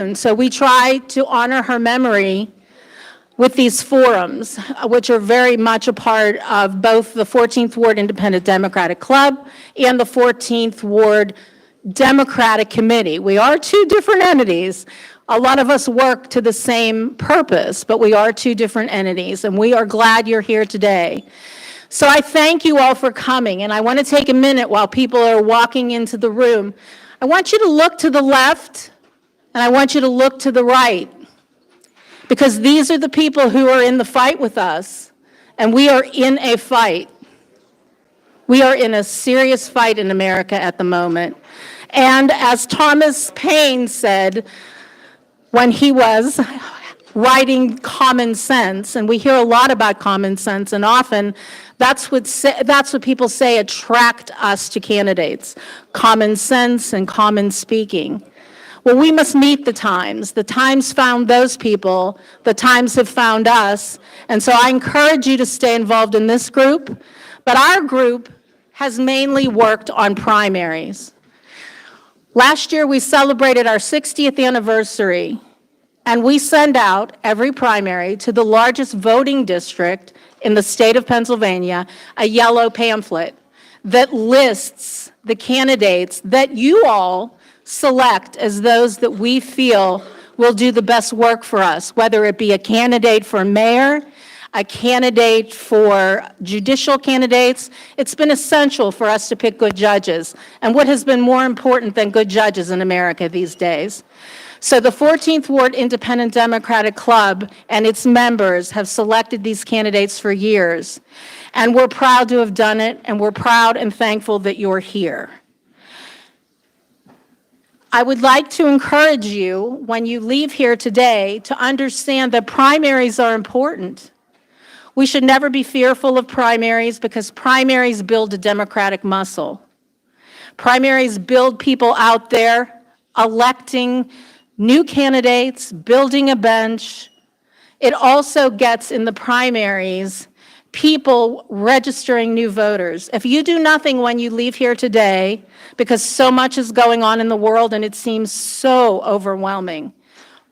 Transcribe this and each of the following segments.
And so we try to honor her memory with these forums, which are very much a part of both the 14th Ward Independent Democratic Club and the 14th Ward Democratic Committee. We are two different entities. A lot of us work to the same purpose, but we are two different entities, and we are glad you're here today. So I thank you all for coming, and I want to take a minute while people are walking into the room. I want you to look to the left, and I want you to look to the right, because these are the people who are in the fight with us, and we are in a fight. We are in a serious fight in America at the moment. And as Thomas Paine said when he was writing Common Sense, and we hear a lot about common sense, and often that's what people say attract us to candidates, common sense and common speaking. Well, we must meet the times. The times found those people. The times have found us. And so I encourage you to stay involved in this group. But our group has mainly worked on primaries. Last year, we celebrated our 60th anniversary, and we send out every primary to the largest voting district in the state of Pennsylvania a yellow pamphlet that lists the candidates that you all select as those that we feel will do the best work for us, whether it be a candidate for mayor, a candidate for judicial candidates. It's been essential for us to pick good judges. And what has been more important than good judges in America these days? So the 14th Ward Independent Democratic Club and its members have selected these candidates for years. And we're proud to have done it, and we're proud and thankful that you're here. I would like to encourage you, when you leave here today, to understand that primaries are important. We should never be fearful of primaries, because primaries build a democratic muscle. Primaries build people out there electing new candidates, building a bench. It also gets in the primaries people registering new voters. If you do nothing when you leave here today, because so much is going on in the world and it seems so overwhelming,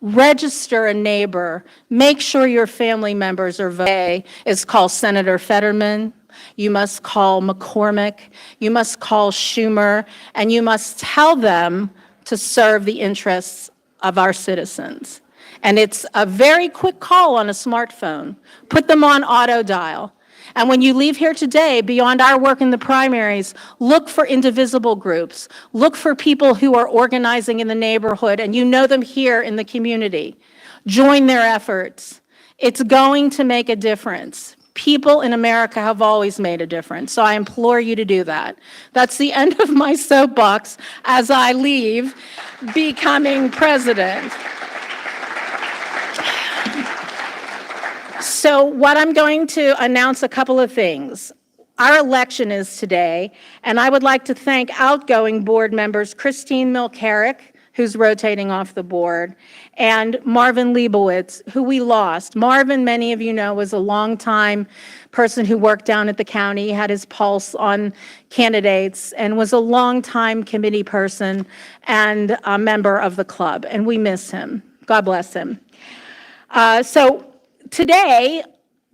register a neighbor. Make sure your family members are voting. Is call Senator Fetterman. You must call McCormick. You must call Schumer. And you must tell them to serve the interests of our citizens. And it's a very quick call on a smartphone. Put them on auto dial. And when you leave here today, beyond our work in the primaries, look for indivisible groups. Look for people who are organizing in the neighborhood, and you know them here in the community. Join their efforts. It's going to make a difference. People in America have always made a difference, so I implore you to do that. That's the end of my soapbox as I leave becoming president. So what I'm going to announce a couple of things. Our election is today, and I would like to thank outgoing board members Christine Milcarrick, who's rotating off the board, and Marvin Leibowitz, who we lost. Marvin, many of you know, was a longtime person who worked down at the county, had his pulse on candidates, and was a longtime committee person and a member of the club, and we miss him. God bless him. So today,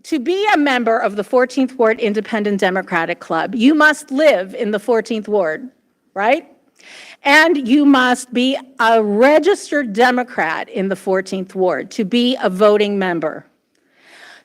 to be a member of the 14th Ward Independent Democratic Club, you must live in the 14th Ward, right? And you must be a registered Democrat in the 14th Ward to be a voting member.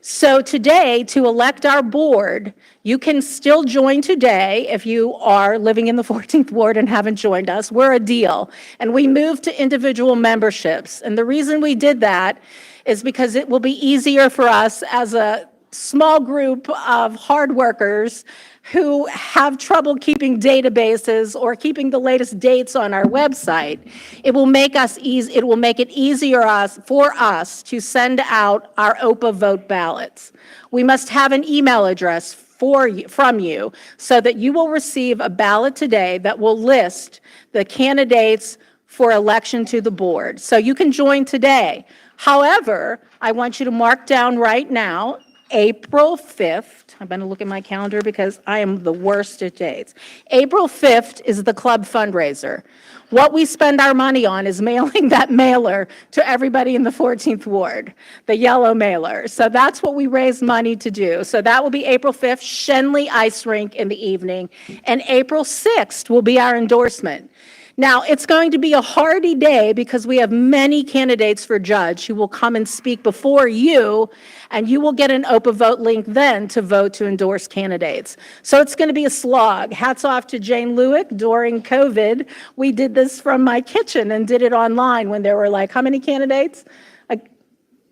So today, to elect our board, you can still join today if you are living in the 14th Ward and haven't joined us. We're a deal. And we moved to individual memberships. And the reason we did that is because it will be easier for us as a small group of hard workers who have trouble keeping databases or keeping the latest dates on our website. It will make it easier for us to send out our OPA vote ballots. We must have an email address from you so that you will receive a ballot today that will list the candidates for election to the board. So you can join today. However, I want you to mark down right now April 5th. I'm going to look at my calendar because I am the worst at dates. April 5th is the club fundraiser. What we spend our money on is mailing that mailer to everybody in the 14th Ward, the yellow mailer. So that's what we raise money to do. So that will be April 5th, Shenley Ice Rink in the evening. And April 6th will be our endorsement. Now, it's going to be a hardy day because we have many candidates for judge who will come and speak before you, and you will get an open vote link then to vote to endorse candidates. So it's going to be a slog. Hats off to Jane Lewick. During COVID, we did this from my kitchen and did it online when there were like, how many candidates?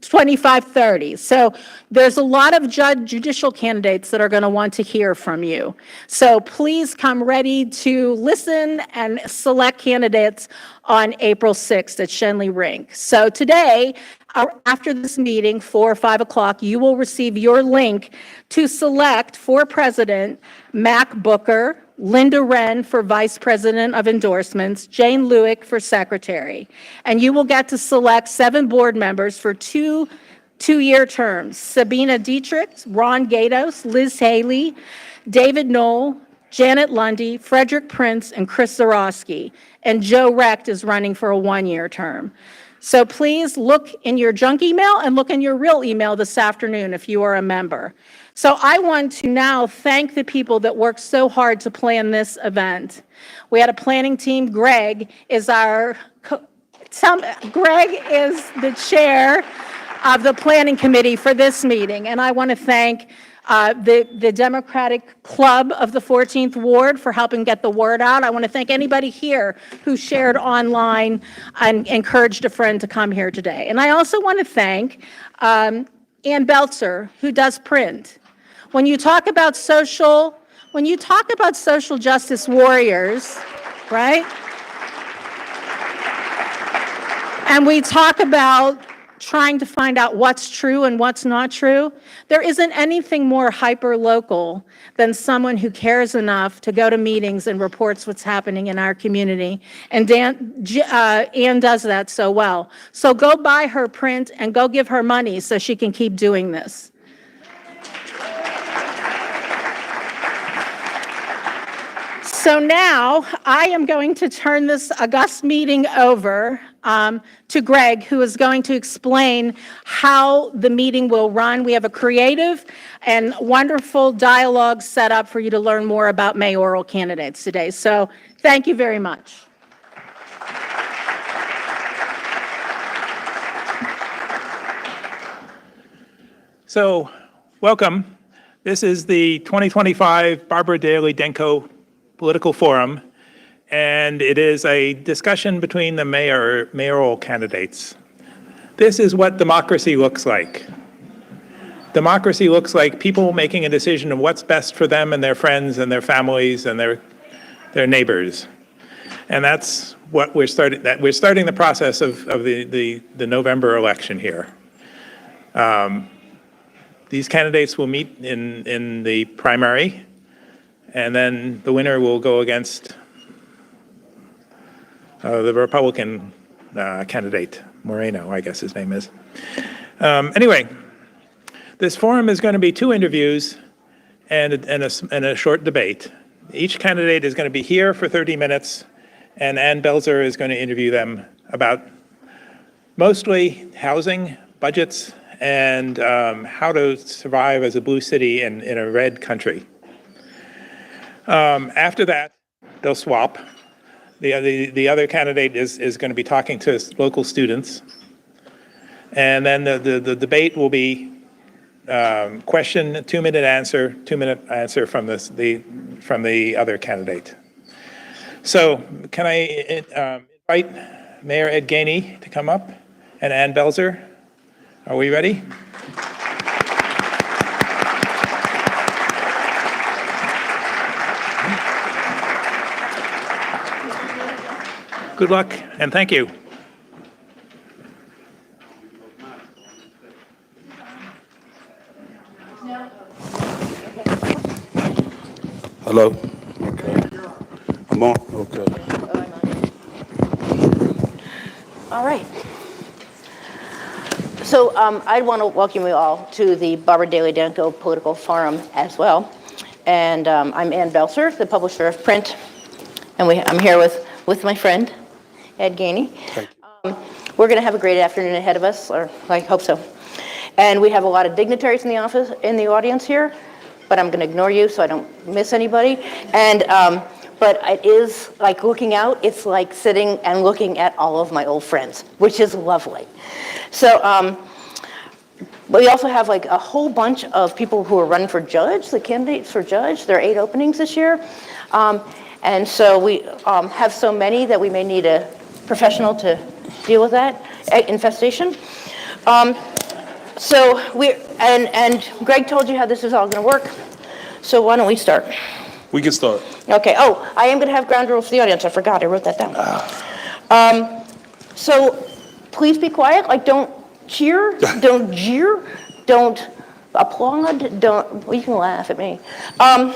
25, 30. So there's a lot of judicial candidates that are going to want to hear from you. So please come ready to listen and select candidates on April 6th at Shenley Rink. So today, after this meeting, 4 or 5 o'clock, you will receive your link to select for president Mac Booker, Linda Wren for Vice President of Endorsements, Jane Lewick for Secretary. And you will get to select 7 board members for two-year terms: Sabina Dietrich, Ron Gatos, Liz Haley, David Knoll, Janet Lundy, Frederick Prince, and Chris Zarowski. And Joe Recht is running for a 1-year term. So please look in your junk email and look in your real email this afternoon if you are a member. So I want to now thank the people that worked so hard to plan this event. We had a planning team. Greg is the chair of the planning committee for this meeting, and I want to thank the Democratic Club of the 14th Ward for helping get the word out. I want to thank anybody here who shared online and encouraged a friend to come here today. And I also want to thank Ann Belzer, who does print. When you talk about social justice warriors, right? And we talk about trying to find out what's true and what's not true. There isn't anything more hyper-local than someone who cares enough to go to meetings and reports what's happening in our community. And Ann does that so well. So go buy her print and go give her money so she can keep doing this. So now I am going to turn this august meeting over to Greg, who is going to explain how the meeting will run. We have a creative and wonderful dialogue set up for you to learn more about mayoral candidates today. So thank you very much. So welcome. This is the 2025 Barbara Daly Denko Political Forum, and it is a discussion between the mayoral candidates. This is what democracy looks like. Democracy looks like people making a decision of what's best for them and their friends and their families and their neighbors. And that's what we're starting the process of the November election here. These candidates will meet in the primary, and then the winner will go against the Republican candidate, Moreno, I guess his name is. Anyway, this forum is going to be 2 interviews and a short debate. Each candidate is going to be here for 30 minutes, and Ann Belzer is going to interview them about mostly housing, budgets, and how to survive as a blue city in a red country. After that, they'll swap. The other candidate is going to be talking to local students. And then the debate will be question, 2-minute answer, 2-minute answer from the other candidate. So can I invite Mayor Ed Gainey to come up and Ann Belzer? Are we ready? Good luck, and thank you. Hello? Okay. I'm on? Okay. All right. So I want to welcome you all to the Barbara Daly Danko Political Forum as well. And I'm Ann Belser, the publisher of print. And I'm here with my friend, Ed Gainey. We're going to have a great afternoon ahead of us, or I hope so. And we have a lot of dignitaries in the audience here, but I'm going to ignore you so I don't miss anybody. And but it is like looking out. It's like sitting and looking at all of my old friends, which is lovely. So but we also have like a whole bunch of people who are running for judge, the candidates for judge. There are 8 openings this year. And so we have so many that we may need a professional to deal with that infestation. So and Greg told you how this is all going to work. So why don't we start? We can start. Okay. Oh, I am going to have ground rules for the audience. I forgot. I wrote that down. So please be quiet. Like, don't cheer. Don't jeer. Don't applaud. Well, you can laugh at me. But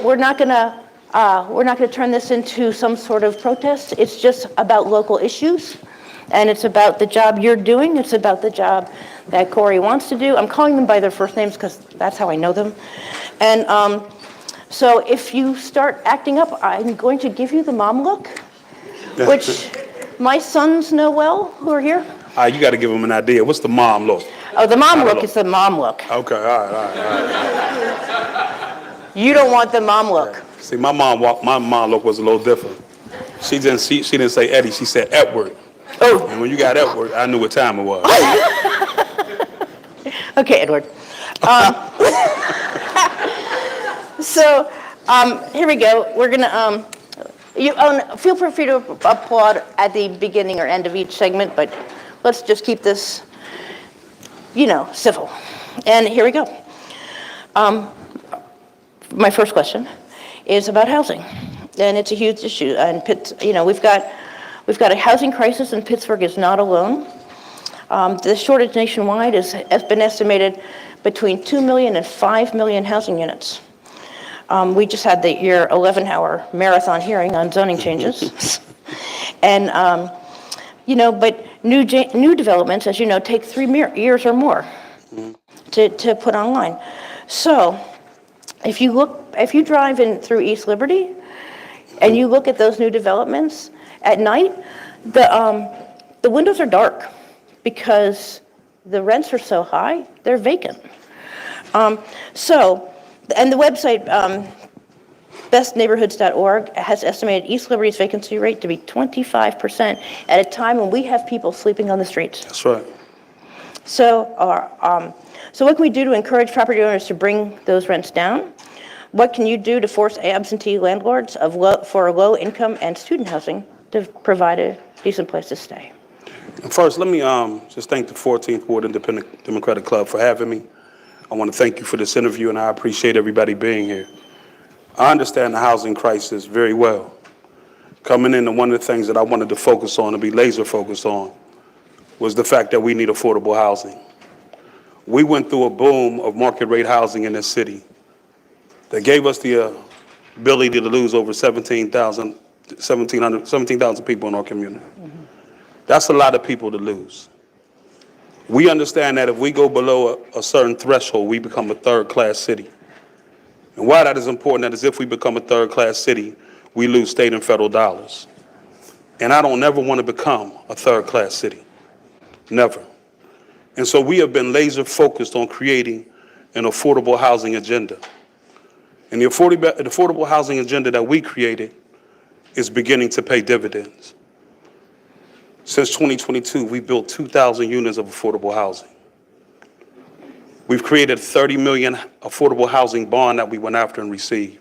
we're not going to turn this into some sort of protest. It's just about local issues, and it's about the job you're doing. It's about the job that Corey wants to do. I'm calling them by their first names because that's how I know them. And so if you start acting up, I'm going to give you the mom look, which my sons know well who are here. You got to give them an idea. What's the mom look? Oh, the mom look is the mom look. Okay, all right. You don't want the mom look. See, my mom look was a little different. She didn't say Eddie, she said Edward. Oh. And when you got Edward, I knew what time it was. Okay, Edward. So here we go. We're gonna feel free to applaud at the beginning or end of each segment, but let's just keep this, civil. And here we go. My first question is about housing, and it's a huge issue. And we've got a housing crisis, and Pittsburgh is not alone. The shortage nationwide has been estimated between 2 million and 5 million housing units. We just had the year 11-hour marathon hearing on zoning changes. And, but new developments, as you know, take 3 years or more to put online. So if you drive in through East Liberty and you look at those new developments at night, the windows are dark because the rents are so high, they're vacant. And the website, bestneighborhoods.org, has estimated East Liberty's vacancy rate to be 25% at a time when we have people sleeping on the streets. That's right. So what can we do to encourage property owners to bring those rents down? What can you do to force absentee landlords for low income and student housing to provide a decent place to stay? And first, let me just thank the 14th Ward Independent Democratic Club for having me. I want to thank you for this interview, and I appreciate everybody being here. I understand the housing crisis very well. Coming in, one of the things that I wanted to focus on and be laser focused on was the fact that we need affordable housing. We went through a boom of market rate housing in this city that gave us the ability to lose over 17,000 people in our community. That's a lot of people to lose. We understand that if we go below a certain threshold, we become a third-class city. And why that is important, that is if we become a third-class city, we lose state and federal dollars. And I don't ever want to become a third-class city. Never. And so we have been laser focused on creating an affordable housing agenda. And the affordable housing agenda that we created is beginning to pay dividends. Since 2022, we built 2,000 units of affordable housing. We've created 30 million affordable housing bond that we went after and received.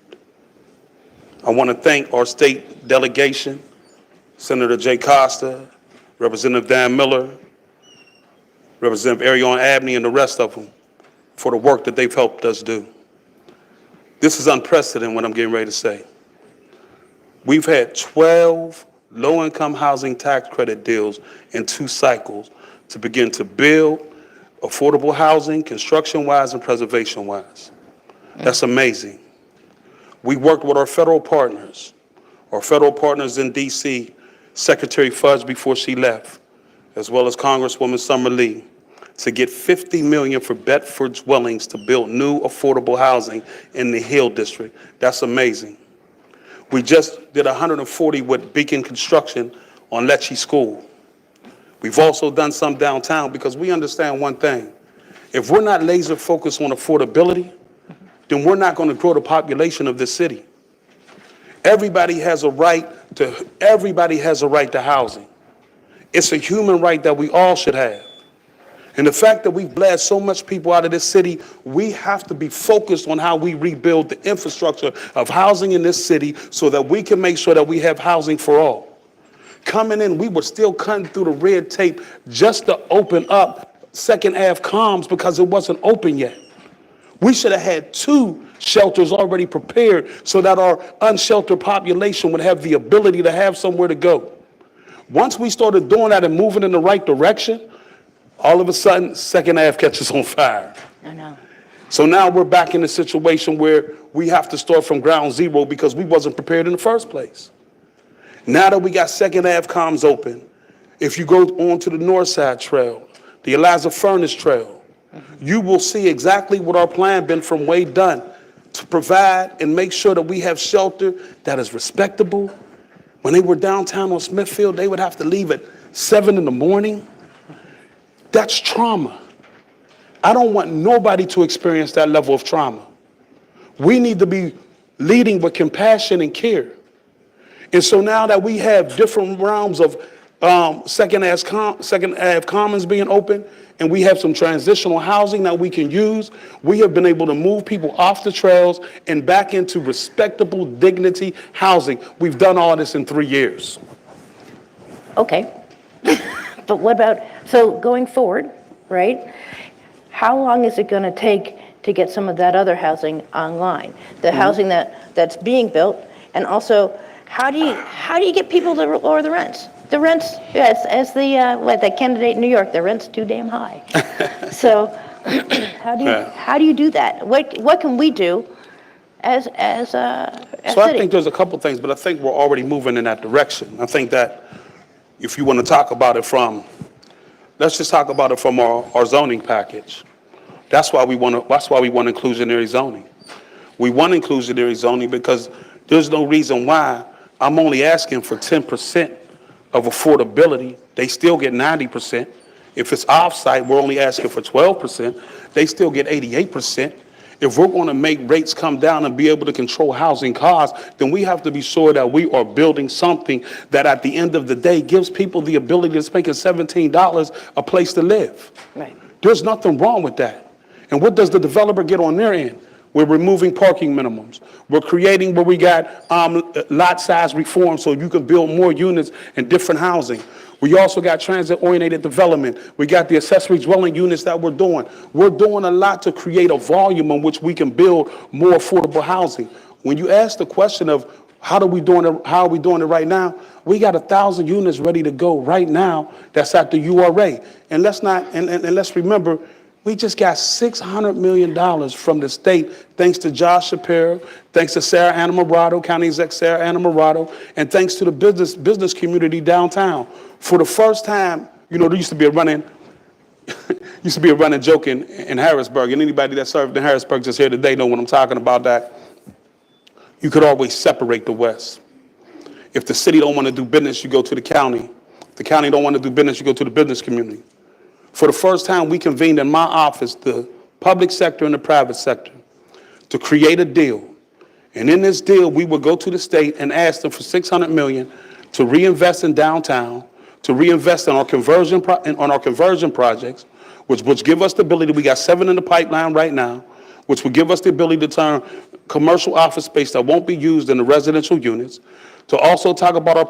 I want to thank our state delegation, Senator Jay Costa, Representative Dan Miller, Representative Arion Abney, and the rest of them for the work that they've helped us do. This is unprecedented what I'm getting ready to say. We've had 12 low-income housing tax credit deals in 2 cycles to begin to build affordable housing, construction-wise and preservation-wise. That's amazing. We worked with our federal partners in D.C., Secretary Fudge before she left, as well as Congresswoman Summer Lee, to get $50 million for Bedford's Dwellings to build new affordable housing in the Hill District. That's amazing. We just did 140 with Beacon Construction on Lecce School. We've also done some downtown because we understand one thing. If we're not laser focused on affordability, then we're not going to grow the population of this city. Everybody has a right to housing. It's a human right that we all should have. And the fact that we've bled so much people out of this city, we have to be focused on how we rebuild the infrastructure of housing in this city so that we can make sure that we have housing for all. Coming in, we were still cutting through the red tape just to open up Second Ave Comms because it wasn't open yet. We should have had 2 shelters already prepared so that our unsheltered population would have the ability to have somewhere to go. Once we started doing that and moving in the right direction, all of a sudden, Second Ave catches on fire. I know. So now we're back in a situation where we have to start from ground zero because we wasn't prepared in the first place. Now that we got Second Ave Comms open, if you go on to the North Side Trail, the Eliza Furnace Trail, you will see exactly what our plan been from way done to provide and make sure that we have shelter that is respectable. When they were downtown on Smithfield, they would have to leave at 7 in the morning. That's trauma. I don't want nobody to experience that level of trauma. We need to be leading with compassion and care. And so now that we have different realms of Second Ave Commons being open, and we have some transitional housing that we can use, we have been able to move people off the trails and back into respectable dignity housing. We've done all this in 3 years. Okay. But what about, so going forward, right? How long is it going to take to get some of that other housing online? The housing that's being built, and also how do you get people to lower the rents? The rents, yes, as the candidate in New York, the rent's too damn high. So how do you do that? What can we do as a So I city? think there's a couple things, but I think we're already moving in that direction. I think that if you want to talk about it let's just talk about it from our zoning package. That's why we want inclusionary zoning. We want inclusionary zoning because there's no reason why I'm only asking for 10% of affordability. They still get 90%. If it's off-site, we're only asking for 12%. They still get 88%. If we're going to make rates come down and be able to control housing costs, then we have to be sure that we are building something that at the end of the day gives people the ability to spend $17 a place to live. Right. There's nothing wrong with that. And what does the developer get on their end? We're removing parking minimums. We're creating where we got lot size reform so you can build more units and different housing. We also got transit-oriented development. We got the accessory dwelling units that we're doing. We're doing a lot to create a volume in which we can build more affordable housing. When you ask the question of how are we doing it right now, we got 1,000 units ready to go right now that's at the URA. And let's remember, we just got $600 million from the state, thanks to Josh Shapiro, thanks to Sarah Anamorado, County Exec Sarah Anamorado, and thanks to the business community downtown. For the first time, there used to be a running joke in Harrisburg, and anybody that served in Harrisburg just here today know what I'm talking about, that you could always separate the West. If the city don't want to do business, you go to the county. If the county don't want to do business, you go to the business community. For the first time, we convened in my office, the public sector and the private sector, to create a deal. And in this deal, we would go to the state and ask them for $600 million to reinvest in downtown, to reinvest in our conversion projects, which give us the ability. We got 7 in the pipeline right now, which would give us the ability to turn commercial office space that won't be used in the residential units, to also talk about our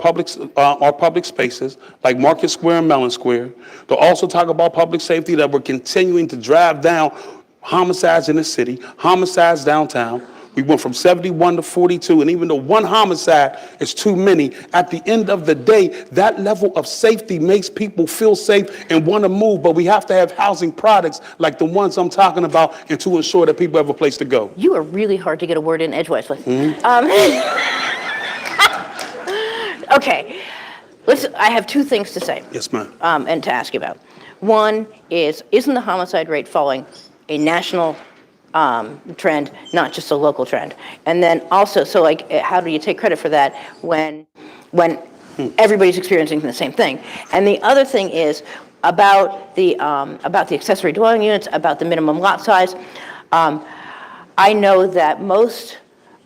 public spaces like Market Square and Mellon Square, to also talk about public safety, that we're continuing to drive down homicides in the city, homicides downtown. We went from 71 to 42, and even though one homicide is too many, at the end of the day, that level of safety makes people feel safe and want to move, but we have to have housing products like the ones I'm talking about, and to ensure that people have a place to go. You are really hard to get a word in edgewise with. Okay. I have two things to say. Yes, ma'am. And to ask you about. One is, isn't the homicide rate following a national trend, not just a local trend? And then also, so like, how do you take credit for that when everybody's experiencing the same thing? And the other thing is about the accessory dwelling units, about the minimum lot size. I know that most,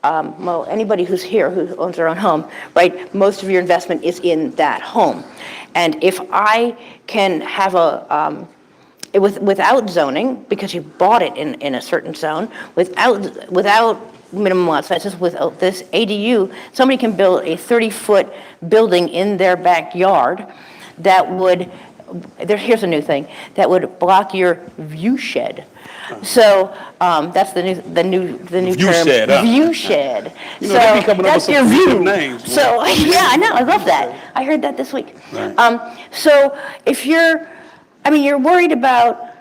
well, anybody who's here who owns their own home, right, most of your investment is in that home. And if I can have without zoning, because you bought it in a certain zone, without minimum lot sizes, with this ADU, somebody can build a 30-foot building in their backyard that would, here's a new thing, that would block your view shed. So that's the new View term. shed, huh? View shed. You know, they be coming up with that's some your creative view. names, boy. So yeah, I know, I love that. I heard that this week. Right. So if you're worried about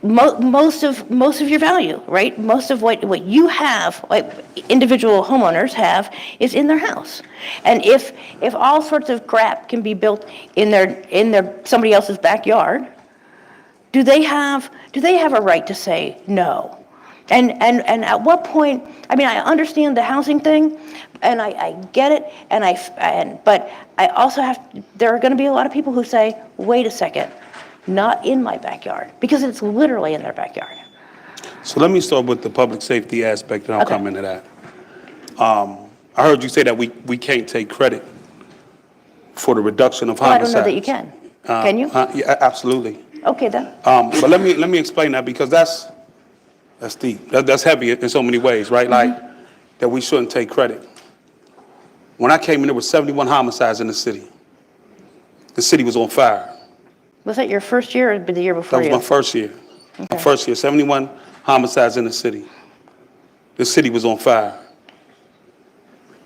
most of your value, right? Most of what you have, like individual homeowners have, is in their house. And if all sorts of crap can be built in their somebody else's backyard, do they have a right to say no? And at what point? I mean, I understand the housing thing, and I get it, but I also there are going to be a lot of people who say, wait a second, not in my backyard, because it's literally in their backyard. So let me start with the public safety aspect, and I'll Okay. come into that. I heard you say that we can't take credit for the reduction of Well, I homicides. don't know that you can. Can you? Yeah, absolutely. Okay, then. But let me explain that, because that's deep. That's heavy in so many ways, right? Mm-hmm. Like that we shouldn't take credit. When I came in, there were 71 homicides in the city. The city was on fire. Was that your first year or the year before That was you? my first year. Okay. My first year, 71 homicides in the city. The city was on fire.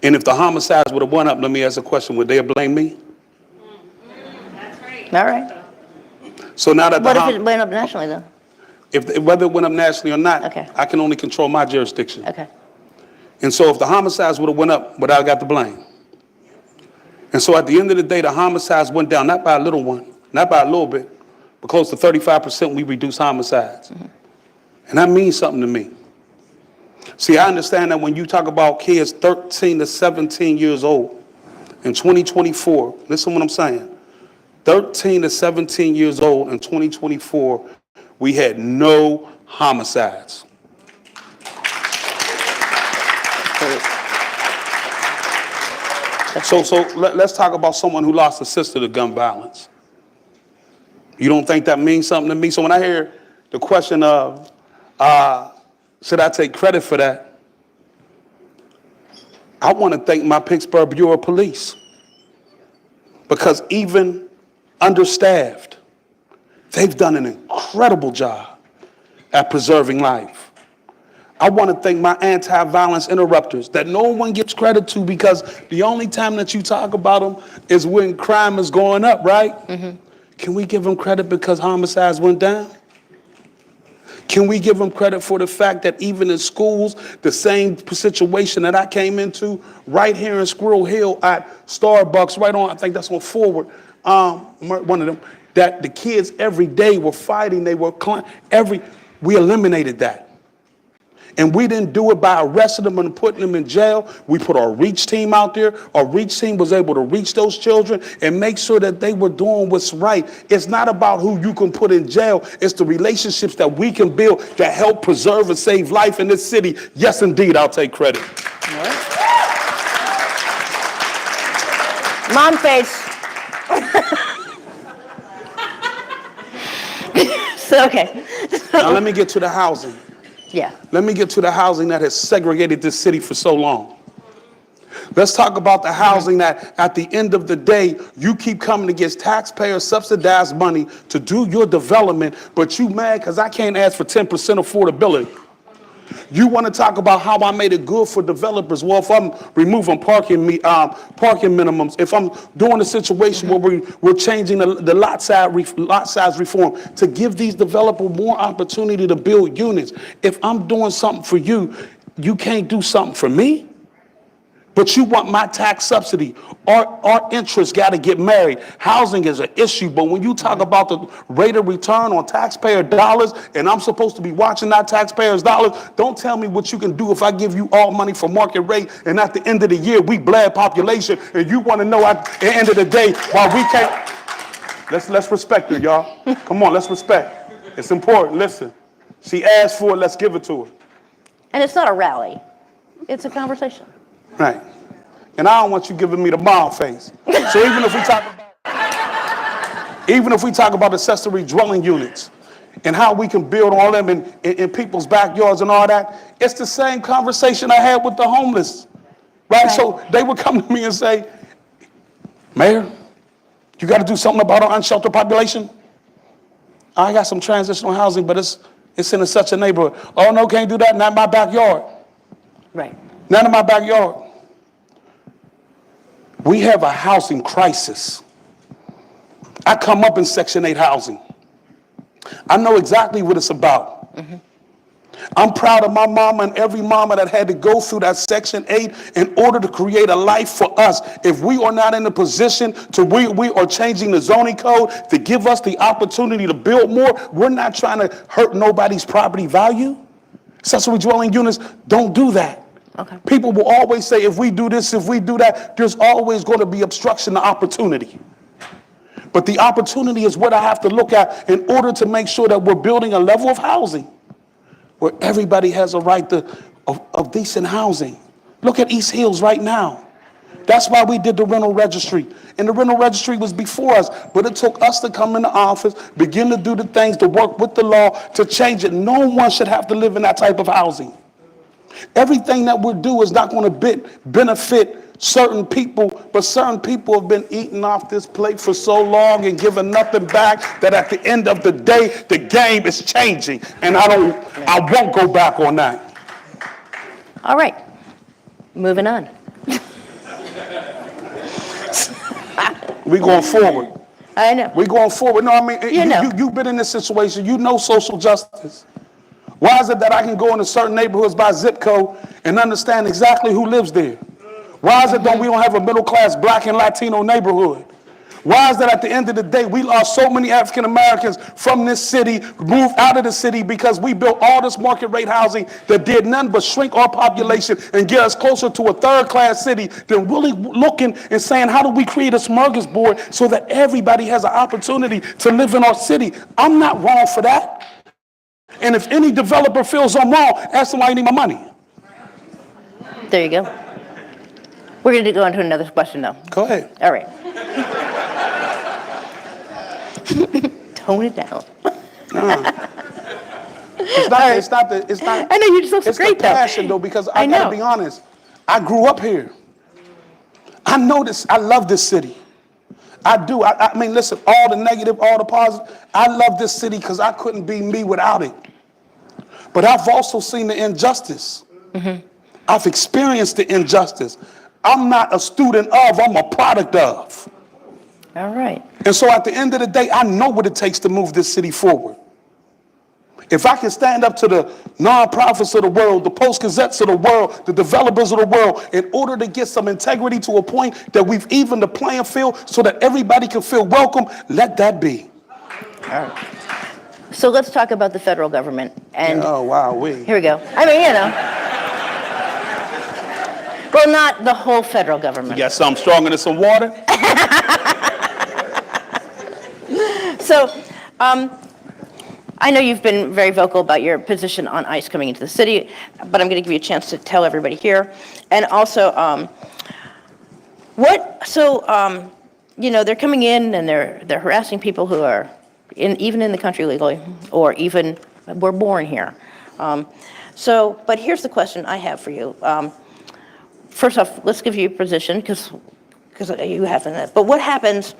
And if the homicides would have went up, let me ask a question, would they have blamed me? All right. So now that What if it went up nationally, though? whether it went up nationally or not, Okay. I can only control my jurisdiction. Okay. And so if the homicides would have went up, would I got the blame? And so at the end of the day, the homicides went down, not by a little one, not by a little bit, but close to 35% we reduced homicides. Mm-hmm. And that means something to me. See, I understand that when you talk about kids 13 to 17 years old in 2024, listen to what I'm saying. 13 to 17 years old in 2024, we had no homicides. So let's talk about someone who lost a sister to gun violence. You don't think that means something to me? So when I hear the question of, should I take credit for that? I want to thank my Pittsburgh Bureau of Police, because even understaffed, they've done an incredible job at preserving life. I want to thank my anti-violence interrupters that no one gives credit to, because the only time that you talk about them is when crime is going up, right? Mm-hmm. Can we give them credit because homicides went down? Can we give them credit for the fact that even in schools, the same situation that I came into right here in Squirrel Hill at Starbucks, right on, I think that's on Forward, one of them, that the kids every day were fighting, they were we eliminated that. And we didn't do it by arresting them and putting them in jail. We put our reach team out there. Our reach team was able to reach those children and make sure that they were doing what's right. It's not about who you can put in jail. It's the relationships that we can build that help preserve and save life in this city. Yes, indeed, I'll take credit. All right. Mom face. So, okay. Now let me get to the housing. Yeah. Let me get to the housing that has segregated this city for so long. Let's talk about the housing that at the end of the day, you keep coming to get taxpayer subsidized money to do your development, but you mad because I can't ask for 10% affordability. You want to talk about how I made it good for developers. Well, if I'm removing parking minimums, if I'm doing a situation where we're changing the lot size reform to give these developers more opportunity to build units. If I'm doing something for you, you can't do something for me. But you want my tax subsidy. Our interests got to get married. Housing is an issue, but when you talk about the rate of return on taxpayer dollars, and I'm supposed to be watching that taxpayers' dollars, don't tell me what you can do if I give you all money for market rate, and at the end of the year, we bled population, and you want to know at the end of the day why we can't. Let's respect her, y'all. Come on, let's respect. It's important. Listen, she asked for it. Let's give it to her. And it's not a rally. It's a conversation. Right. And I don't want you giving me the bomb face. So even if we talk about accessory dwelling units and how we can build all them in people's backyards and all that, it's the same conversation I had with the homeless. Right? So they would come to me and say, Mayor, you got to do something about our unsheltered population. I got some transitional housing, but it's in such a neighborhood. Oh, no, can't do that. Not in my backyard. Right. Not in my backyard. We have a housing crisis. I come up in Section 8 housing. I know exactly what it's about. Mm-hmm. I'm proud of my mama and every mama that had to go through that Section 8 in order to create a life for us. If we are not in a position to, we are changing the zoning code to give us the opportunity to build more, we're not trying to hurt nobody's property value. Accessory dwelling units don't do that. Okay. People will always say, if we do this, if we do that, there's always going to be obstruction to opportunity. But the opportunity is what I have to look at in order to make sure that we're building a level of housing where everybody has a right to of decent housing. Look at East Hills right now. That's why we did the rental registry. And the rental registry was before us, but it took us to come in the office, begin to do the things, to work with the law, to change it. No one should have to live in that type of housing. Everything that we do is not going to benefit certain people, but certain people have been eating off this plate for so long and giving nothing back that at the end of the day, the game is changing. And I won't go back on that. All right. Moving on. We going forward. I know. We going forward. No, I mean, you've been in this situation. You know social justice. Why is it that I can go into certain neighborhoods by zip code and understand exactly who lives there? Why is it that we don't have a middle-class Black and Latino neighborhood? Why is that at the end of the day, we lost so many African Americans from this city, moved out of the city because we built all this market rate housing that did nothing but shrink our population and get us closer to a third-class city than really looking and saying, how do we create a smorgasbord so that everybody has an opportunity to live in our city? I'm not wrong for that. And if any developer feels I'm wrong, ask them why you need my money. There you go. We're going to go on to another question, though. Go ahead. All right. Tone it down. It's not. I know you just look great, though. It's the passion, though, because I got to be honest. I grew up here. I know this. I love this city. I do. I mean, listen, all the negative, all the positive. I love this city because I couldn't be me without it. But I've also seen the injustice. Mm-hmm. I've experienced the injustice. I'm not a student of, I'm a product of. All right. And so at the end of the day, I know what it takes to move this city forward. If I can stand up to the nonprofits of the world, the Post-Gazettes of the world, the developers of the world, in order to get some integrity to a point that we've evened the playing field so that everybody can feel welcome, let that be. All right. So let's talk about the federal government. And oh, wow. Here we go. I mean, you know. Well, not the whole federal government. You got something stronger than some water? So, I know you've been very vocal about your position on ICE coming into the city, but I'm going to give you a chance to tell everybody here. And also, you know, they're coming in and they're harassing people who are even in the country legally, or even were born here. But here's the question I have for you. First off, let's give you your position because you haven't. But what happens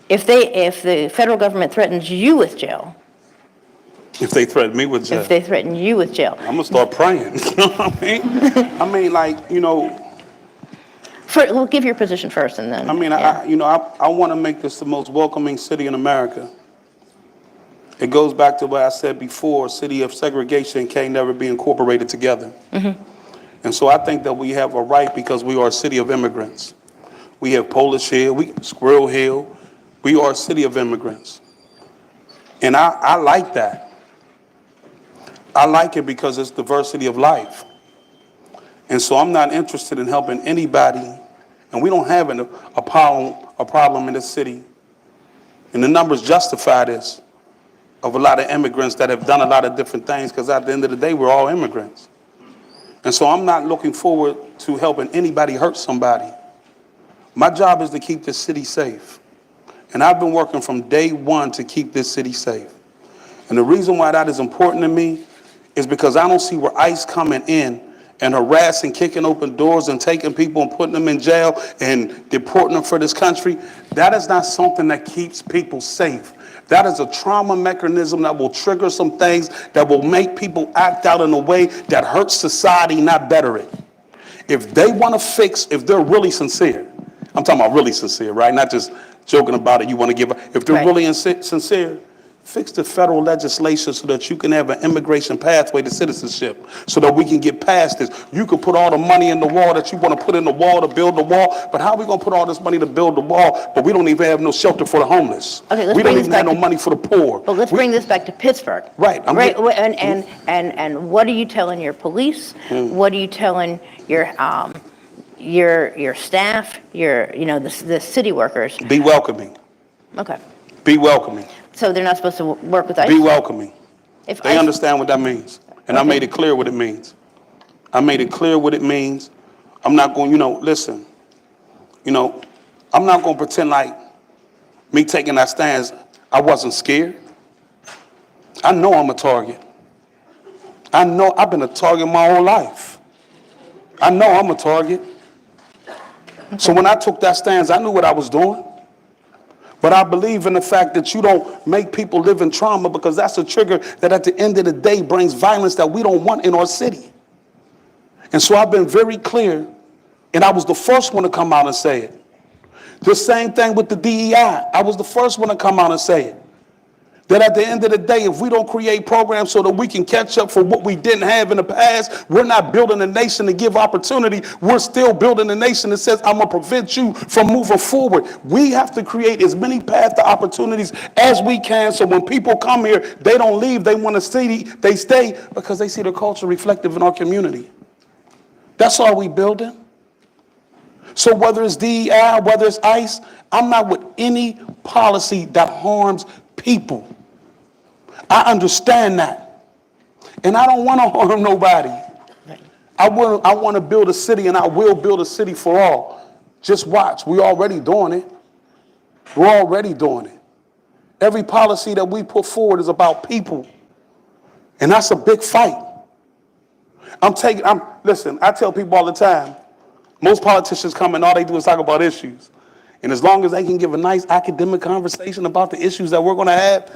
if the federal government threatens you with jail? If they threaten me with jail? If they threaten you with jail. I'm going to start praying. You know what I mean? I mean, like, you know. We'll give your position first and then. I mean, yeah. I want to make this the most welcoming city in America. It goes back to what I said before, a city of segregation can't never be incorporated together. Mm-hmm. And so I think that we have a right because we are a city of immigrants. We have Polish Hill, Squirrel Hill. We are a city of immigrants. And I like that. I like it because it's diversity of life. And so I'm not interested in helping anybody, and we don't have a problem in this city. And the numbers justify this, of a lot of immigrants that have done a lot of different things, because at the end of the day, we're all immigrants. And so I'm not looking forward to helping anybody hurt somebody. My job is to keep this city safe. And I've been working from day one to keep this city safe. And the reason why that is important to me is because I don't see where ICE coming in and harassing, kicking open doors and taking people and putting them in jail and deporting them for this country. That is not something that keeps people safe. That is a trauma mechanism that will trigger some things that will make people act out in a way that hurts society, not better it. If they want to fix, if they're really sincere, I'm talking about really sincere, right? Not just joking about it, you want to give up. If they're really sincere, fix the federal legislation so that you can have an immigration pathway to citizenship, so that we can get past this. You could put all the money in the wall that you want to put in the wall to build the wall, but how are we going to put all this money to build the wall, but we don't even have no shelter for the homeless? Okay, we don't even have no money for the poor. But let's bring this back to Pittsburgh. Right. And what are you telling your police? What are you telling your staff, the city workers? Be welcoming. Okay. Be welcoming. So they're not supposed to work with ICE? Be welcoming. If They ICE understand what that means. And I Okay. made it clear what it means. I made it clear what it means. I'm not going, listen, I'm not going to pretend like me taking that stance, I wasn't scared. I know I'm a target. I know I've been a target my whole life. I know I'm a target. So when I took that stance, I knew what I was doing. But I believe in the fact that you don't make people live in trauma, because that's a trigger that at the end of the day brings violence that we don't want in our city. And so I've been very clear, and I was the first one to come out and say it. The same thing with the DEI. I was the first one to come out and say it. That at the end of the day, if we don't create programs so that we can catch up for what we didn't have in the past, we're not building a nation to give opportunity. We're still building a nation that says, I'm going to prevent you from moving forward. We have to create as many paths to opportunities as we can, so when people come here, they don't leave. They want to see, they stay because they see the culture reflective in our community. That's all we building. So whether it's DEI, whether it's ICE, I'm not with any policy that harms people. I understand that. And I don't want to harm nobody. I want to build a city, and I will build a city for all. Just watch. We're already doing it. We're already doing it. Every policy that we put forward is about people. And that's a big fight. Listen, I tell people all the time, most politicians come and all they do is talk about issues. And as long as they can give a nice academic conversation about the issues that we're going to have,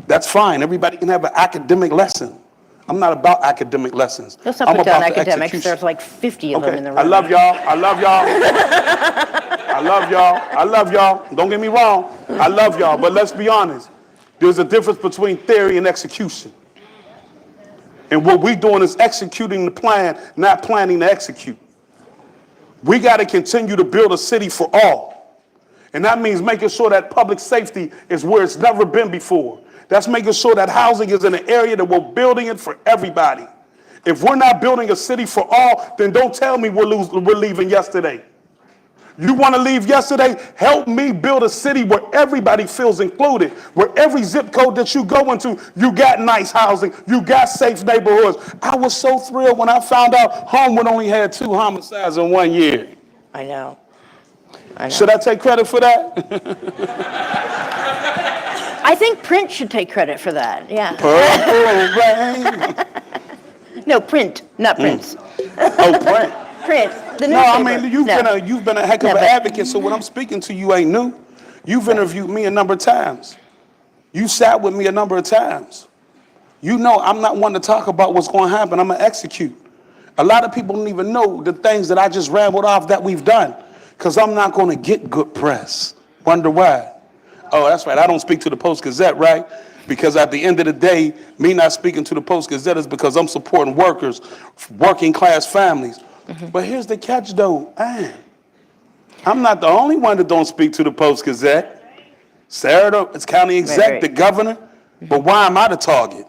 that's fine. Everybody can have an academic lesson. I'm not about academic lessons. Let's not I'm put down about the academics. execution. There's like 50 of them in the room. I love y'all. I love y'all. I love y'all. I love y'all. Don't get me wrong. I love y'all. But let's be honest. There's a difference between theory and execution. And what we're doing is executing the plan, not planning to execute. We got to continue to build a city for all. And that means making sure that public safety is where it's never been before. That's making sure that housing is in an area that we're building it for everybody. If we're not building a city for all, then don't tell me we're leaving yesterday. You want to leave yesterday? Help me build a city where everybody feels included, where every zip code that you go into, you got nice housing, you got safe neighborhoods. I was so thrilled when I found out Homewood only had 2 homicides in 1 year. I know. Should I take credit for that? I think Print should take credit for that. Yeah. Purple rain. No, Print, not Prince. Oh, Print. Print. The No, I newspaper. mean, you've been a heck of an advocate, so what I'm speaking to you ain't new. You've interviewed me a number of times. You sat with me a number of times. You know I'm not one to talk about what's going to happen. I'm going to execute. A lot of people don't even know the things that I just rambled off that we've done, because I'm not going to get good press. Wonder why? Oh, that's right. I don't speak to the Post-Gazette, right? Because at the end of the day, me not speaking to the Post-Gazette is because I'm supporting workers, working class families. But here's the catch though, man. I'm not the only one that don't speak to the Post-Gazette. Sarah, it's county exec, right. the governor. But why am I the target?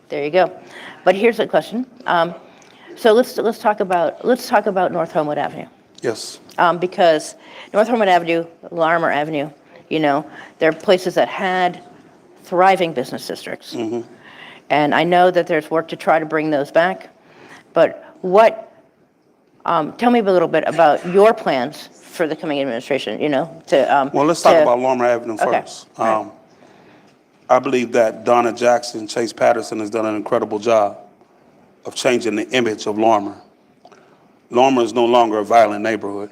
There you go. But here's the question. So let's talk about North Homewood Avenue. Yes. Because North Homewood Avenue, Larimer Avenue, you know, they're places that had thriving business districts. And I know that there's work to try to bring those back. But tell me a little bit about your plans for the coming administration, you know, Well, let's talk about Larimer Avenue Okay. first. I believe that Donna Jackson, Chase Patterson has done an incredible job of changing the image of Larimer. Larimer is no longer a violent neighborhood.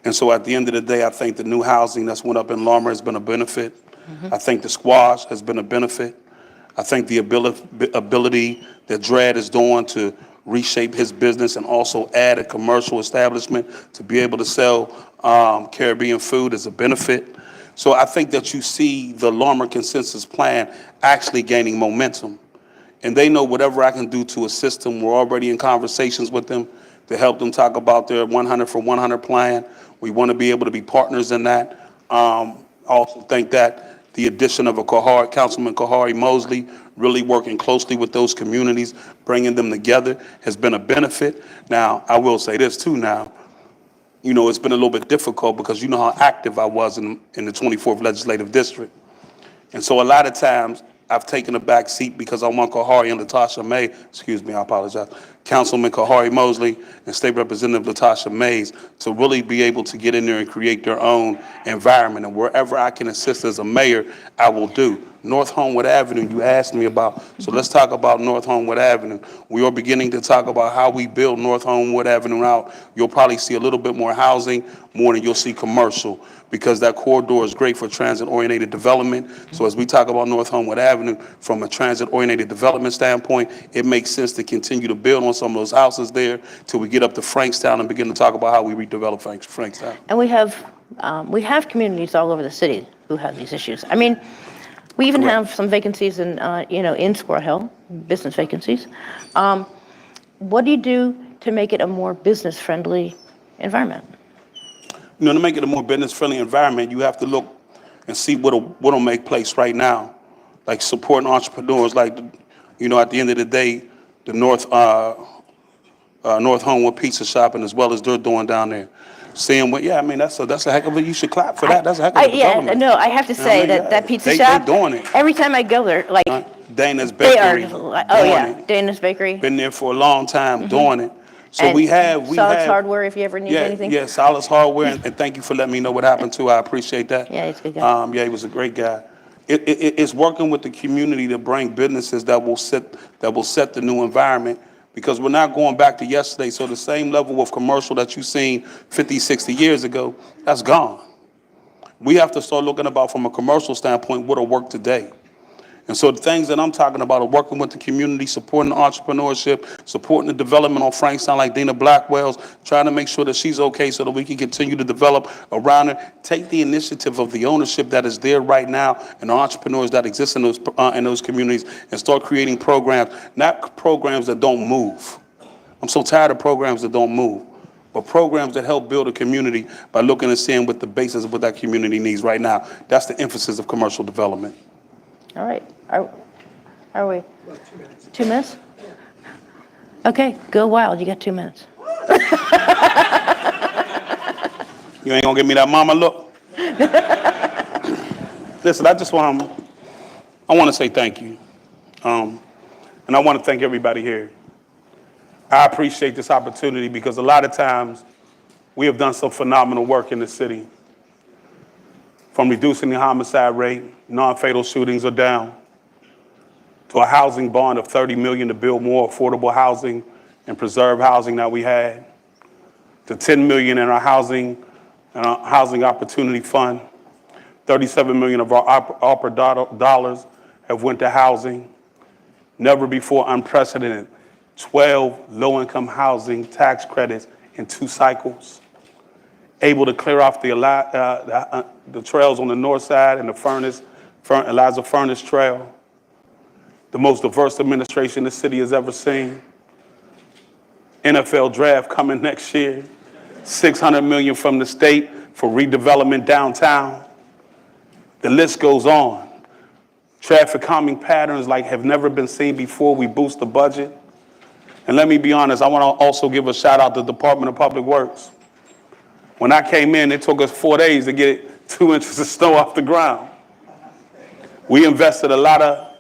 And so at the end of the day, I think the new housing that's went up in Larimer has been a benefit. I think the squash has been a benefit. I think the ability that Dredd is doing to reshape his business and also add a commercial establishment to be able to sell Caribbean food is a benefit. So I think that you see the Larimer Consensus Plan actually gaining momentum. And they know whatever I can do to assist them. We're already in conversations with them to help them talk about their 100 for 100 plan. We want to be able to be partners in that. I also think that the addition of Councilman Kahari Mosley, really working closely with those communities, bringing them together has been a benefit. Now, I will say this too now. You know, it's been a little bit difficult because you know how active I was in the 24th Legislative District. And so a lot of times I've taken a back seat because I want Kahari and Latasha May, excuse me, I apologize, Councilman Kahari Mosley and State Representative Latasha Mays to really be able to get in there and create their own environment. And wherever I can assist as a mayor, I will do. North Homewood Avenue, you asked me about. So let's talk about North Homewood Avenue. We are beginning to talk about how we build North Homewood Avenue out. You'll probably see a little bit more housing, more than you'll see commercial, because that corridor is great for transit-oriented development. So as we talk about North Homewood Avenue from a transit-oriented development standpoint, it makes sense to continue to build on some of those houses there till we get up to Frankstown and begin to talk about how we redevelop Frankstown. And we have communities all over the city who have these issues. I mean, we even have some vacancies in, in Squirrel Hill, business vacancies. What do you do to make it a more business-friendly environment? You know, to make it a more business-friendly environment, you have to look and see what'll make place right now, like supporting entrepreneurs. Like, you know, at the end of the day, the North Homewood Pizza Shop, and as well as they're doing down there. Seeing what, yeah, I mean, that's a heck of a, you should clap for that. That's a heck of a development. No, I have to say that pizza shop, they doing it. Every time I go there, like, Dana's they are, Bakery, Dana's Bakery. been there for a long time doing it. So And we have Solid's Hardware, if you ever need anything. Yeah, Solid's Hardware, and thank you for letting me know what happened too. I appreciate that. Yeah, he's a good guy. Yeah, he was a great guy. It's working with the community to bring businesses that will set the new environment, because we're not going back to yesterday. So the same level of commercial that you've seen 50, 60 years ago, that's gone. We have to start looking about from a commercial standpoint what'll work today. And so the things that I'm talking about are working with the community, supporting the entrepreneurship, supporting the development on Frankstown like Dina Blackwell's, trying to make sure that she's okay so that we can continue to develop around her. Take the initiative of the ownership that is there right now and the entrepreneurs that exist in those communities and start creating programs, not programs that don't move. I'm so tired of programs that don't move, but programs that help build a community by looking and seeing what the basis of what that community needs right now. That's the emphasis of commercial development. All right. Are we? 2 minutes? Okay, go wild. You got 2 minutes. You ain't gonna give me that mama look? Listen, I want to say thank you. And I want to thank everybody here. I appreciate this opportunity because a lot of times we have done some phenomenal work in the city. From reducing the homicide rate, non-fatal shootings are down, to a housing bond of $30 million to build more affordable housing and preserve housing that we had, to $10 million in our housing opportunity fund. 37 million of our ARPA dollars have went to housing. Never before unprecedented, 12 low-income housing tax credits in 2 cycles. Able to clear off the trails on the north side and the furnace Eliza Furnace Trail, the most diverse administration the city has ever seen. NFL draft coming next year. $600 million from the state for redevelopment downtown. The list goes on. Traffic calming patterns like have never been seen before. We boost the budget. And let me be honest, I want to also give a shout out to the Department of Public Works. When I came in, it took us 4 days to get 2 inches of snow off the ground. We invested a lot of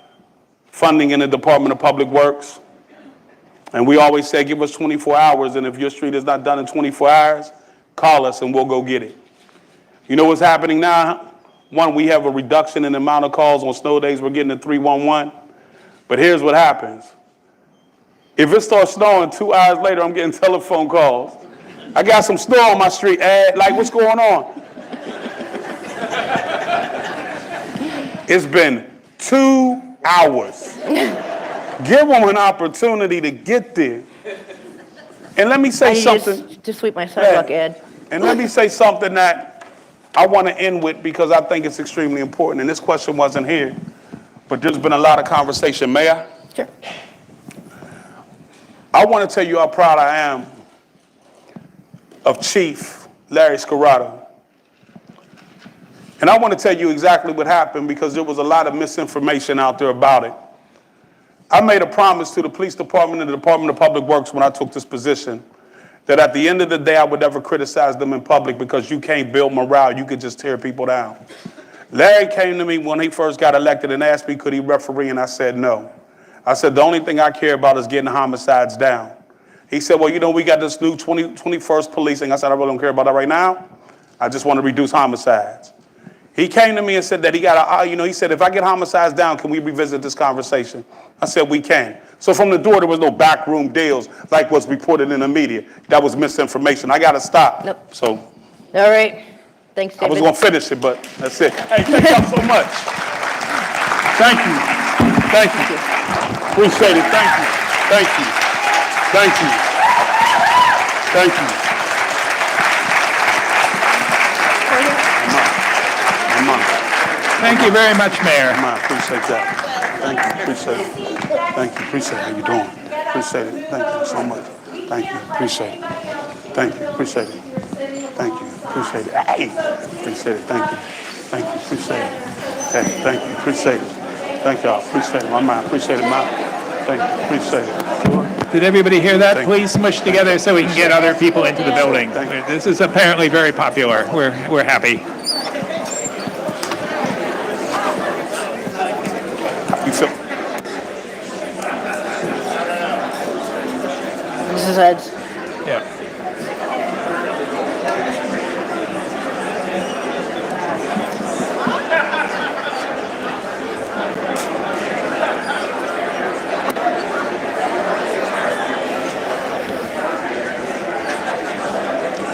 funding in the Department of Public Works. And we always say, give us 24 hours, and if your street is not done in 24 hours, call us and we'll go get it. You know what's happening now? One, we have a reduction in the amount of calls on snow days. We're getting to 311. But here's what happens. If it starts snowing 2 hours later, I'm getting telephone calls. I got some snow on my street, Ed. Like, what's going on? It's been 2 hours. Give them an opportunity to get there. And let me say something. To sweep my sidewalk, Ed. And let me say something that I want to end with because I think it's extremely important. And this question wasn't here, but there's been a lot of conversation. May I? Sure. I want to tell you how proud I am of Chief Larry Scarrato. And I want to tell you exactly what happened because there was a lot of misinformation out there about it. I made a promise to the police department and the Department of Public Works when I took this position that at the end of the day, I would never criticize them in public because you can't build morale. You could just tear people down. Larry came to me when he first got elected and asked me, could he referee? And I said, no. I said, the only thing I care about is getting homicides down. He said, well, you know, we got this new 21st policing. I said, I really don't care about that right now. I just want to reduce homicides. He came to me and said that he said, if I get homicides down, can we revisit this conversation? I said, we can. So from the door, there was no backroom deals like what's reported in the media. That was misinformation. I got to stop. Nope. So. All right. Thanks, David. I was going to finish it, but that's it. Hey, thank y'all so much. Thank you. Thank you. Appreciate it. Thank you. Thank you. Thank you. Thank you. Thank you very much, Mayor. I appreciate that. Thank you. Appreciate it. Thank you. Appreciate how you doing. Appreciate it. Thank you so much. Thank you. Appreciate it. Thank you. Appreciate it. Thank you. Appreciate it. Hey. Appreciate it. Thank you. Thank you. Appreciate it. Hey. Thank you. Appreciate it. Thank y'all. Appreciate it. My man. Appreciate it. Thank you. Appreciate it. Did everybody hear that? Thank you. Please smush together so we can get other people into the building. Thank you. This is apparently very popular. We're happy. You feel? This is Ed's. Yeah.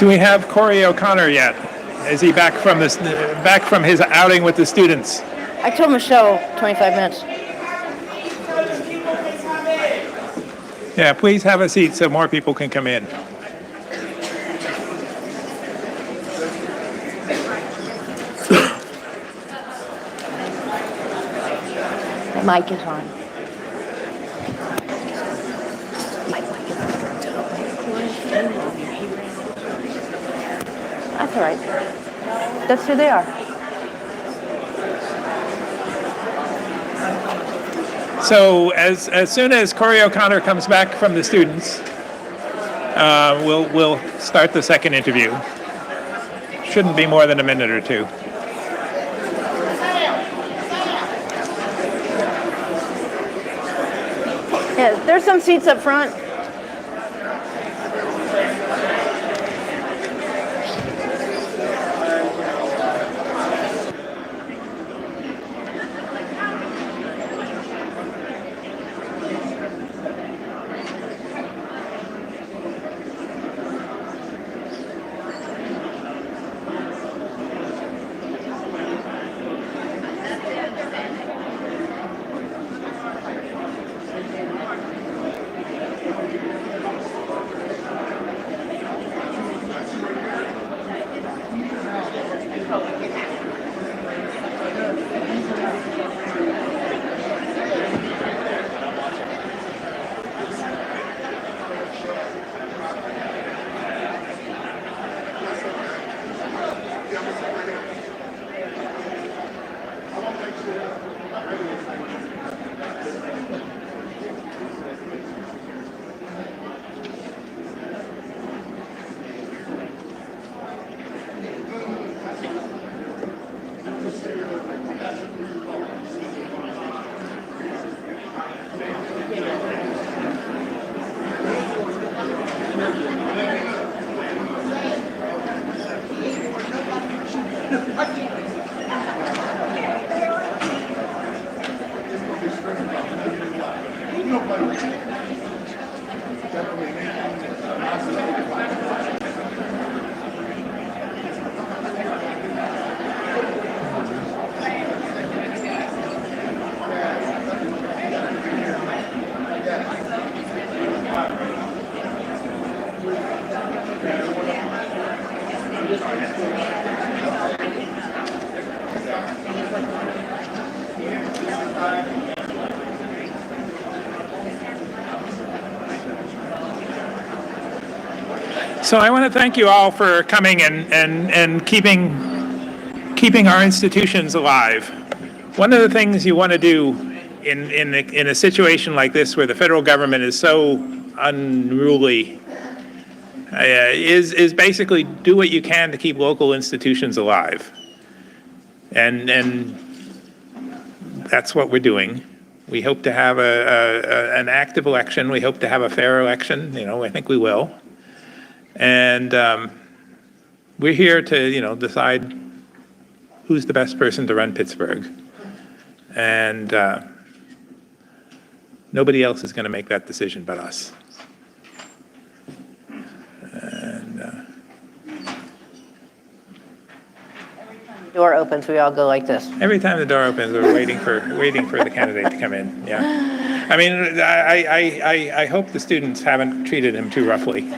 Do we have Corey O'Connor yet? Is he back from his outing with the students? I told Michelle 25 minutes. Yeah, please have a seat so more people can come in. The mic is on. Mic is on. That's all right. That's who they are. So as soon as Corey O'Connor comes back from the students, we'll start the second interview. Shouldn't be more than a minute or two. Yeah, there's some seats up front. So I want to thank you all for coming and keeping our institutions alive. One of the things you want to do in a situation like this where the federal government is so unruly is basically do what you can to keep local institutions alive. And that's what we're doing. We hope to have an active election. We hope to have a fair election. I think we will. And we're here to, decide who's the best person to run Pittsburgh. And nobody else is going to make that decision but us. And Door opens, we all go like this. every time the door opens, we're waiting for the candidate to come in. Yeah. I mean, I hope the students haven't treated him too roughly.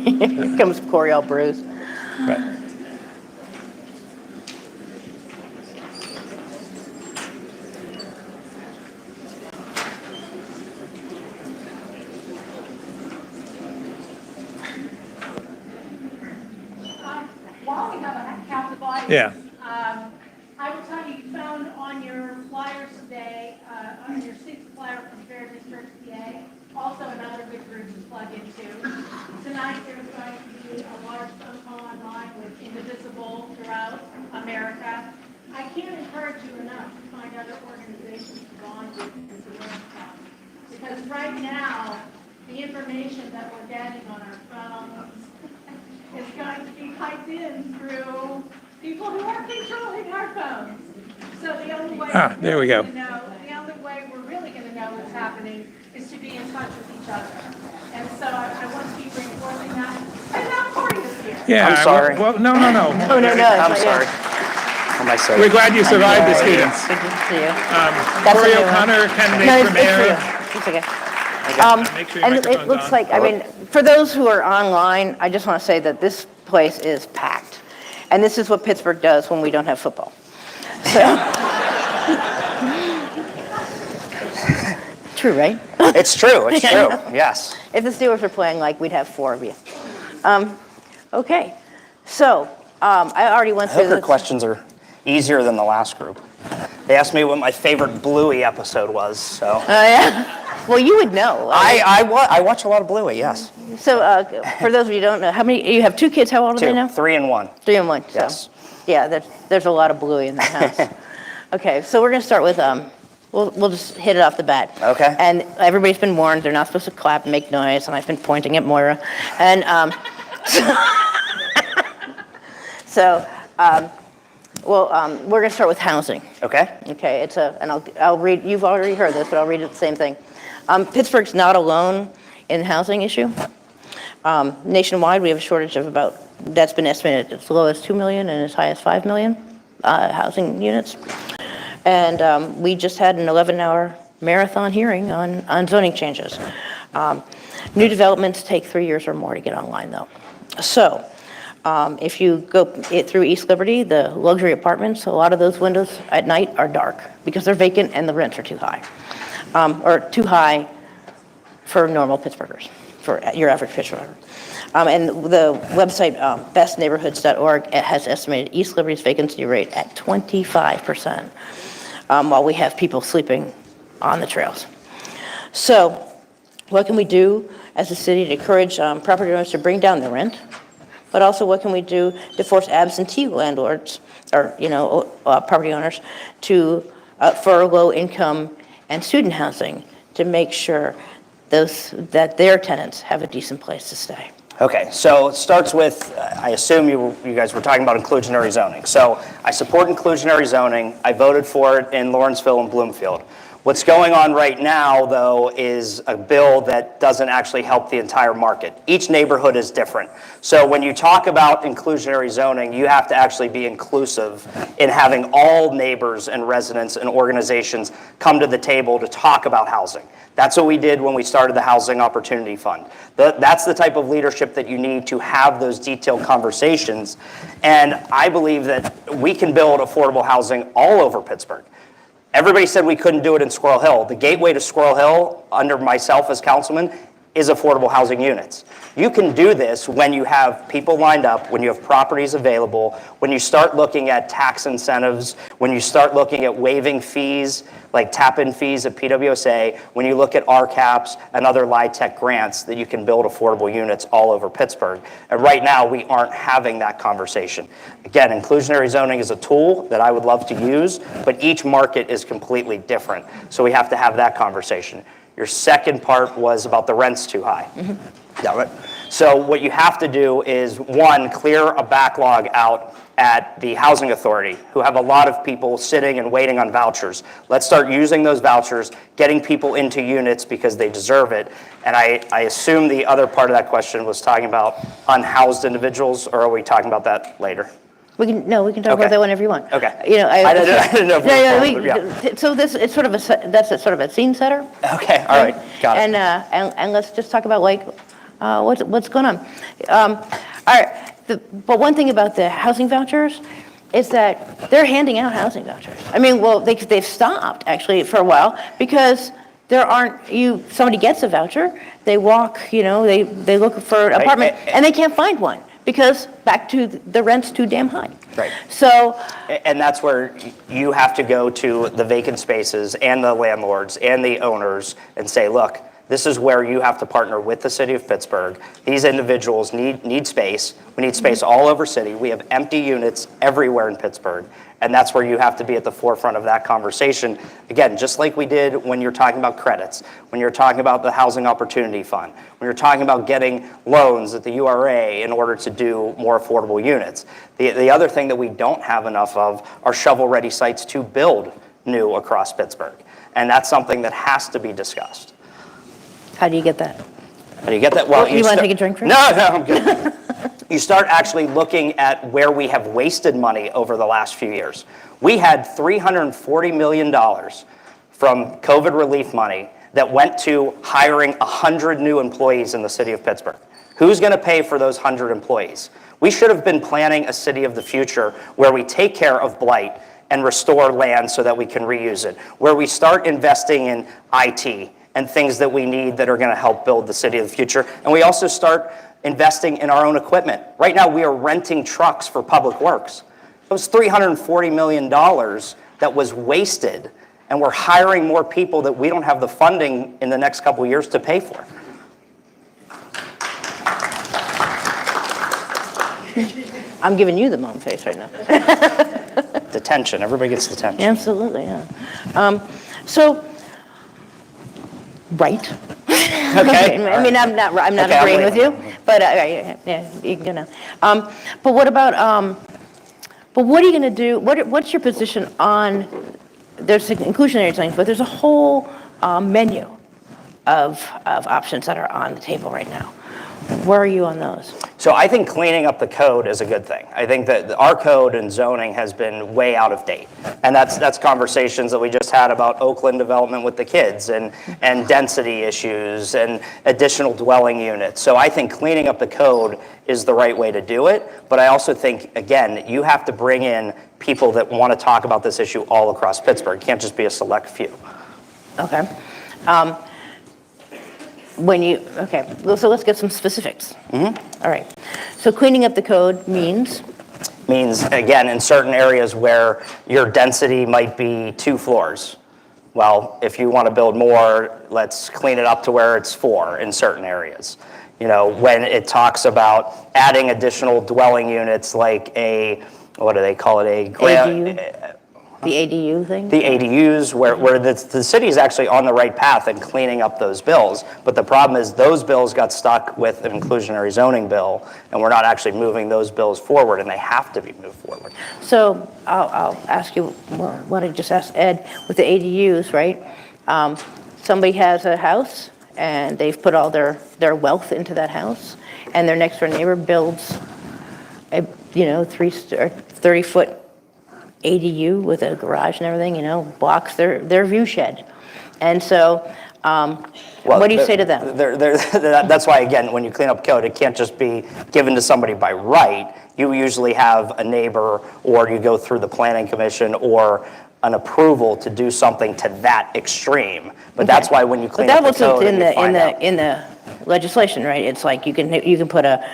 Here comes Coriel Bruce. But While we have the audience, yeah. I will tell you, you found on your flyers today, on your sixth flyer from Fair District, PA, also another good group to plug into. Tonight, there's going to be a large phone call online with Indivisible throughout America. I can't encourage you enough to find other organizations to bond with and to learn from. Because right now, the information that we're getting on our phones is going to be piped in through people who are controlling our phones. So the only way There we go. the only way we're really going to know what's happening is to be in touch with each other. And so I want to keep reinforcing that. And now Corey is here. Yeah. I'm sorry. Well, no. Oh, no, I'm it's sorry. not Am I sorry? We're glad you survived the students. Good to see you. Corey a new one. O'Connor, No, candidate for mayor. it's okay. Make sure your And it microphone's looks on. like, for those who are online, I just want to say that this place is packed. And this is what Pittsburgh does when we don't have football. So. True, right? It's true. It's true. Yes. If the Steelers were playing, we'd have 4 of you. Okay, so I already went I through hope your this. questions are easier than the last group. They asked me what my favorite Bluey episode was, so. Yeah. Well, you would know. I watch a lot of Bluey, yes. So for those of you who don't know, how many, you have 2 kids, how old are they 2, now? 3 and 1. 3 and 1, so. Yes. Yeah, there's a lot of Bluey in the house. Okay, so we're going to start with, we'll just hit it off the bat. Okay. And everybody's been warned, they're not supposed to clap and make noise, and I've been pointing at Moira. And we're going to start with housing. Okay. Okay, and I'll read, you've already heard this, but I'll read it the same thing. Pittsburgh's not alone in the housing issue. Nationwide, we have a shortage of that's been estimated as low as 2 million and as high as 5 million housing units. And we just had an 11-hour marathon hearing on zoning changes. New developments take 3 years or more to get online, though. So if you go through East Liberty, the luxury apartments, a lot of those windows at night are dark because they're vacant and the rents are too high, or too high for normal Pittsburghers, for your average Pittsburgher. And the website bestneighborhoods.org has estimated East Liberty's vacancy rate at 25%, while we have people sleeping on the trails. So what can we do as a city to encourage property owners to bring down their rent? But also, what can we do to force absentee landlords or property owners to for low-income and student housing to make sure that their tenants have a decent place to stay? Okay, so it starts with, I assume you guys were talking about inclusionary zoning. So I support inclusionary zoning. I voted for it in Lawrenceville and Bloomfield. What's going on right now, though, is a bill that doesn't actually help the entire market. Each neighborhood is different. So when you talk about inclusionary zoning, you have to actually be inclusive in having all neighbors and residents and organizations come to the table to talk about housing. That's what we did when we started the Housing Opportunity Fund. That's the type of leadership that you need to have those detailed conversations. And I believe that we can build affordable housing all over Pittsburgh. Everybody said we couldn't do it in Squirrel Hill. The gateway to Squirrel Hill, under myself as councilman, is affordable housing units. You can do this when you have people lined up, when you have properties available, when you start looking at tax incentives, when you start looking at waiving fees, like tap-in fees at PWSA, when you look at RCAPs and other LIHTC grants that you can build affordable units all over Pittsburgh. And right now, we aren't having that conversation. Again, inclusionary zoning is a tool that I would love to use, but each market is completely different. So we have to have that conversation. Your second part was about the rent's too high. Mm-hmm. Yeah, right. So what you have to do is, one, clear a backlog out at the Housing Authority, who have a lot of people sitting and waiting on vouchers. Let's start using those vouchers, getting people into units because they deserve it. And I assume the other part of that question was talking about unhoused individuals, or are we talking about that later? We can talk about that whenever you want. Okay. You know, I didn't know if we were yeah. So this it's sort of that's a sort of a scene setter. Okay. All right. Got it. And let's just talk about like what's going on. All right. But one thing about the housing vouchers is that they're handing out housing vouchers. I mean, well, they've stopped actually for a while because there aren't somebody gets a voucher, they walk, they look for an apartment and they can't find one. Because back to the rent's too damn high. Right. So. And that's where you have to go to the vacant spaces and the landlords and the owners and say, look, this is where you have to partner with the city of Pittsburgh. These individuals need space. We need space all over city. We have empty units everywhere in Pittsburgh. And that's where you have to be at the forefront of that conversation. Again, just like we did when you're talking about credits, when you're talking about the Housing Opportunity Fund, when you're talking about getting loans at the URA in order to do more affordable units. The other thing that we don't have enough of are shovel-ready sites to build new across Pittsburgh. And that's something that has to be discussed. How do you get that? How do you get that? Well, you want to take a drink first? No, I'm good. You start actually looking at where we have wasted money over the last few years. We had $340 million from COVID relief money that went to hiring 100 new employees in the city of Pittsburgh. Who's going to pay for those 100 employees? We should have been planning a city of the future where we take care of blight and restore land so that we can reuse it, where we start investing in IT and things that we need that are going to help build the city of the future. And we also start investing in our own equipment. Right now, we are renting trucks for public works. It was $340 million that was wasted, and we're hiring more people that we don't have the funding in the next couple of years to pay for. I'm giving you the mom face right now. Detention. Everybody gets detention. Absolutely, yeah. So, right. Okay. I mean, I'm not Okay, agreeing with you, but but what about? But what are you going to do? What's your position on? There's inclusionary things, but there's a whole menu of options that are on the table right now. Where are you on those? So I think cleaning up the code is a good thing. I think that our code and zoning has been way out of date. And that's conversations that we just had about Oakland development with the kids and density issues and additional dwelling units. So I think cleaning up the code is the right way to do it. But I also think, again, you have to bring in people that want to talk about this issue all across Pittsburgh. It can't just be a select few. Okay. So let's get some specifics. Mm-hmm. All right. So cleaning up the code means? Means, again, in certain areas where your density might be 2 floors. Well, if you want to build more, let's clean it up to where it's 4 in certain areas. When it talks about adding additional dwelling units like what do they call it? ADU? The ADU thing? The ADUs, where the city is actually on the right path in cleaning up those bills, but the problem is those bills got stuck with an inclusionary zoning bill, and we're not actually moving those bills forward, and they have to be moved forward. So I'll ask you, well, what I just asked Ed, with the ADUs, right? Somebody has a house, and they've put all their wealth into that house, and their next door neighbor builds a, 30-foot ADU with a garage and everything, blocks their view shed. And so, what do you say to them? That's why, again, when you clean up code, it can't just be given to somebody by right. You usually have a neighbor, or you go through the planning commission, or an approval to do something to that extreme. But that's why when you clean up the code, in the legislation, right? It's like you can put a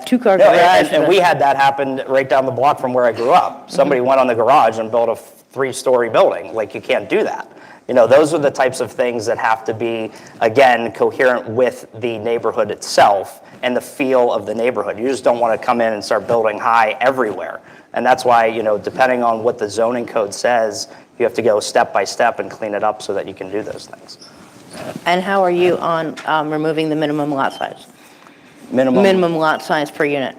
two-car No, garage. and we had that happen right down the block from where I grew up. Somebody went on the garage and built a 3-story building. Like, you can't do that. Those are the types of things that have to be, again, coherent with the neighborhood itself and the feel of the neighborhood. You just don't want to come in and start building high everywhere. And that's why, depending on what the zoning code says, you have to go step by step and clean it up so that you can do those things. And how are you on removing the minimum lot size? Minimum lot size per unit?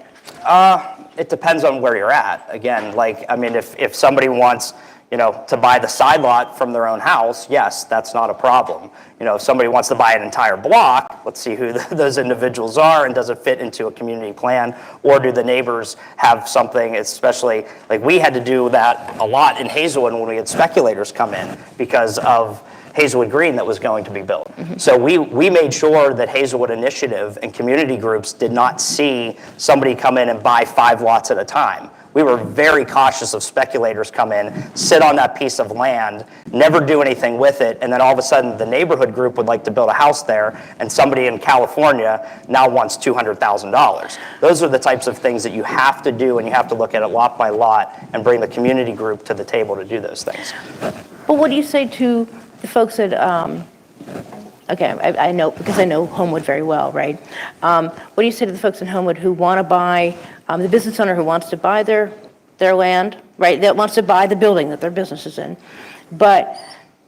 It depends on where you're at. Again, if somebody wants, to buy the side lot from their own house, yes, that's not a problem. If somebody wants to buy an entire block, let's see who those individuals are, and does it fit into a community plan, or do the neighbors have something, especially, like, we had to do that a lot in Hazelwood when we had speculators come in because of Hazelwood Green that was going to be built. So we made sure that Hazelwood Initiative and community groups did not see somebody come in and buy 5 lots at a time. We were very cautious of speculators come in, sit on that piece of land, never do anything with it, and then all of a sudden the neighborhood group would like to build a house there, and somebody in California now wants $200,000. Those are the types of things that you have to do, and you have to look at it lot by lot and bring the community group to the table to do those things. But what do you say to the folks that, I know, because I know Homewood very well, right? What do you say to the folks in Homewood who want to buy, the business owner who wants to buy their land, right, that wants to buy the building that their business is in, but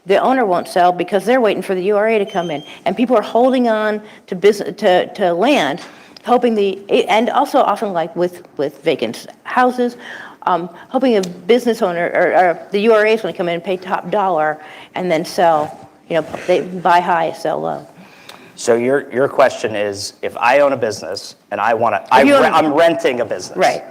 the owner won't sell because they're waiting for the URA to come in, and people are holding on to land, hoping and also often like with vacant houses, hoping a business owner or the URA is going to come in and pay top dollar and then sell, they buy high, sell low. So your question is, if I own a business and I'm renting a business. Right.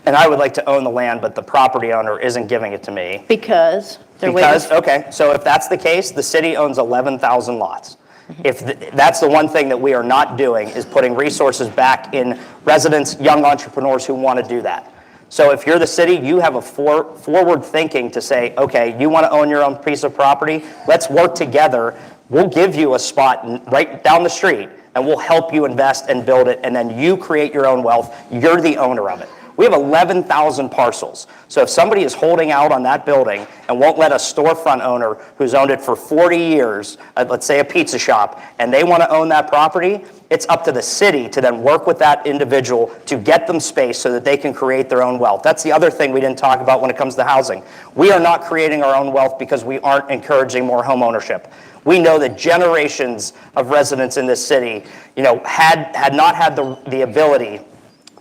And I would like to own the land, but the property owner isn't giving it to me. Because they're waiting. Okay, so if that's the case, the city owns 11,000 lots. If that's the one thing that we are not doing, is putting resources back in residents, young entrepreneurs who want to do that. So if you're the city, you have a forward thinking to say, okay, you want to own your own piece of property, let's work together. We'll give you a spot right down the street, and we'll help you invest and build it, and then you create your own wealth. You're the owner of it. We have 11,000 parcels. So if somebody is holding out on that building and won't let a storefront owner who's owned it for 40 years, let's say a pizza shop, and they want to own that property, it's up to the city to then work with that individual to get them space so that they can create their own wealth. That's the other thing we didn't talk about when it comes to housing. We are not creating our own wealth because we aren't encouraging more home ownership. We know that generations of residents in this city, had not had the ability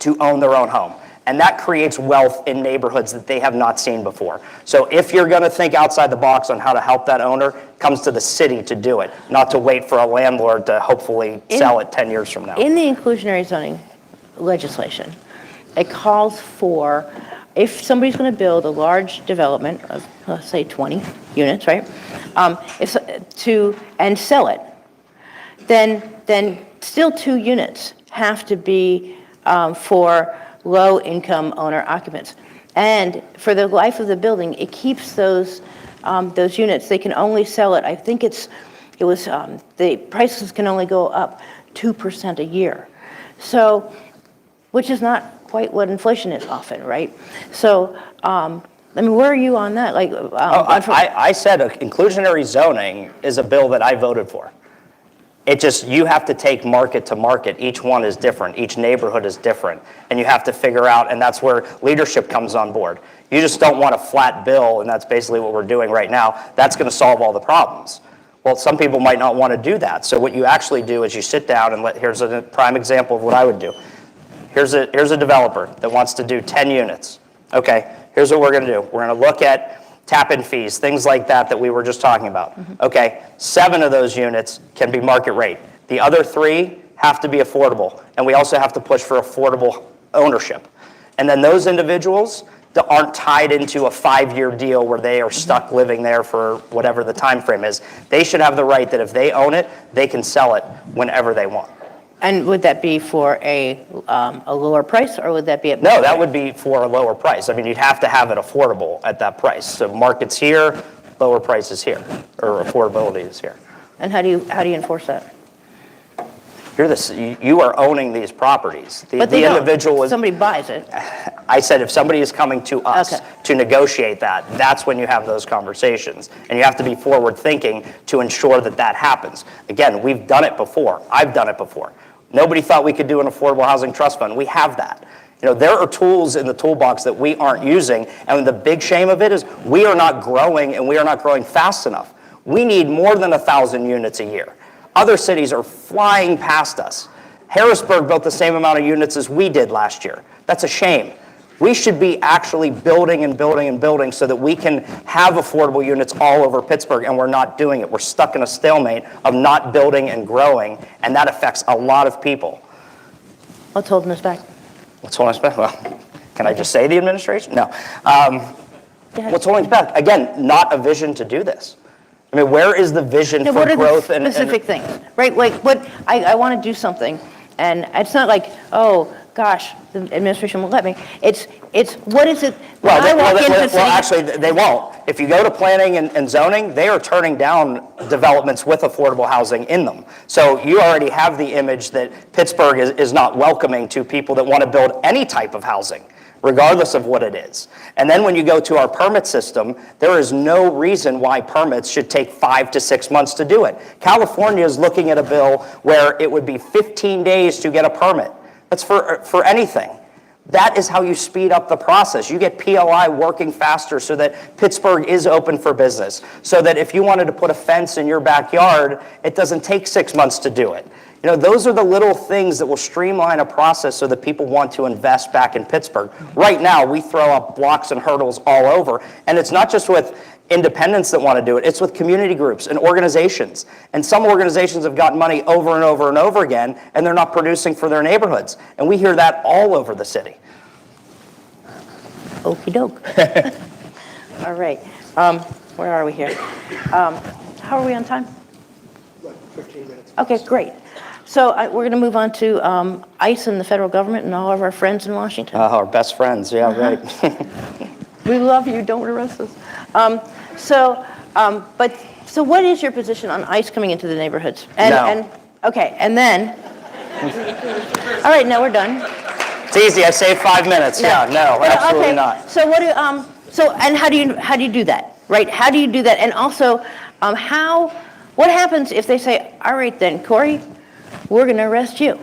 to own their own home. And that creates wealth in neighborhoods that they have not seen before. So if you're going to think outside the box on how to help that owner, it comes to the city to do it, not to wait for a landlord to hopefully sell it 10 years from now. In the inclusionary zoning legislation, it calls for, if somebody's going to build a large development of, let's say, 20 units, right, and sell it, then still 2 units have to be for low-income owner occupants. And for the life of the building, it keeps those units. They can only sell it. I think the prices can only go up 2% a year. So, which is not quite what inflation is often, right? So, where are you on that? I said inclusionary zoning is a bill that I voted for. It just, you have to take market to market. Each one is different. Each neighborhood is different. And you have to figure out, and that's where leadership comes on board. You just don't want a flat bill, and that's basically what we're doing right now. That's going to solve all the problems. Well, some people might not want to do that. So what you actually do is you sit down and here's a prime example of what I would do. Here's a developer that wants to do 10 units. Okay, here's what we're going to do. We're going to look at tap-in fees, things like that we were just talking about. Okay, 7 of those units can be market rate. The other 3 have to be affordable. And we also have to push for affordable ownership. And then those individuals that aren't tied into a 5-year deal where they are stuck living there for whatever the time frame is, they should have the right that if they own it, they can sell it whenever they want. And would that be for a lower price, or would that be at? No, that would be for a lower price. I mean, you'd have to have it affordable at that price. So market's here, lower price is here, or affordability is here. And how do you enforce that? You are owning these properties. But they don't. Somebody buys it. I said if somebody is coming to us to negotiate that, that's when you have those conversations. And you have to be forward thinking to ensure that that happens. Again, we've done it before. I've done it before. Nobody thought we could do an affordable housing trust fund. We have that. There are tools in the toolbox that we aren't using. And the big shame of it is we are not growing, and we are not growing fast enough. We need more than 1,000 units a year. Other cities are flying past us. Harrisburg built the same amount of units as we did last year. That's a shame. We should be actually building and building and building so that we can have affordable units all over Pittsburgh, and we're not doing it. We're stuck in a stalemate of not building and growing, and that affects a lot of people. What's holding us back? What's holding us back? Well, can I just say the administration? No. What's holding us back? Again, not a vision to do this. I mean, where is the vision for growth? What are the specific things, right? Like, what I want to do something, and it's not like, oh gosh, the administration won't let me. It's what is it? Actually, they won't. If you go to planning and zoning, they are turning down developments with affordable housing in them. So you already have the image that Pittsburgh is not welcoming to people that want to build any type of housing, regardless of what it is. And then when you go to our permit system, there is no reason why permits should take 5 to 6 months to do it. California is looking at a bill where it would be 15 days to get a permit. That's for anything. That is how you speed up the process. You get PLI working faster so that Pittsburgh is open for business. So that if you wanted to put a fence in your backyard, it doesn't take 6 months to do it. Those are the little things that will streamline a process so that people want to invest back in Pittsburgh. Right now, we throw up blocks and hurdles all over. And it's not just with independents that want to do it. It's with community groups and organizations. And some organizations have gotten money over and over and over again, and they're not producing for their neighborhoods. And we hear that all over the city. Okey doke. All right. Where are we here? How are we on time? 15 minutes. Okay, great. So we're going to move on to ICE and the federal government and all of our friends in Washington. Our best friends, yeah, right. We love you, don't arrest us. So what is your position on ICE coming into the neighborhoods? Okay, and then, all right, now we're done. It's easy, I saved 5 minutes. No. Yeah, no, absolutely not. So how do you do that, right? How do you do that? And also, what happens if they say, all right then, Corey, we're going to arrest you?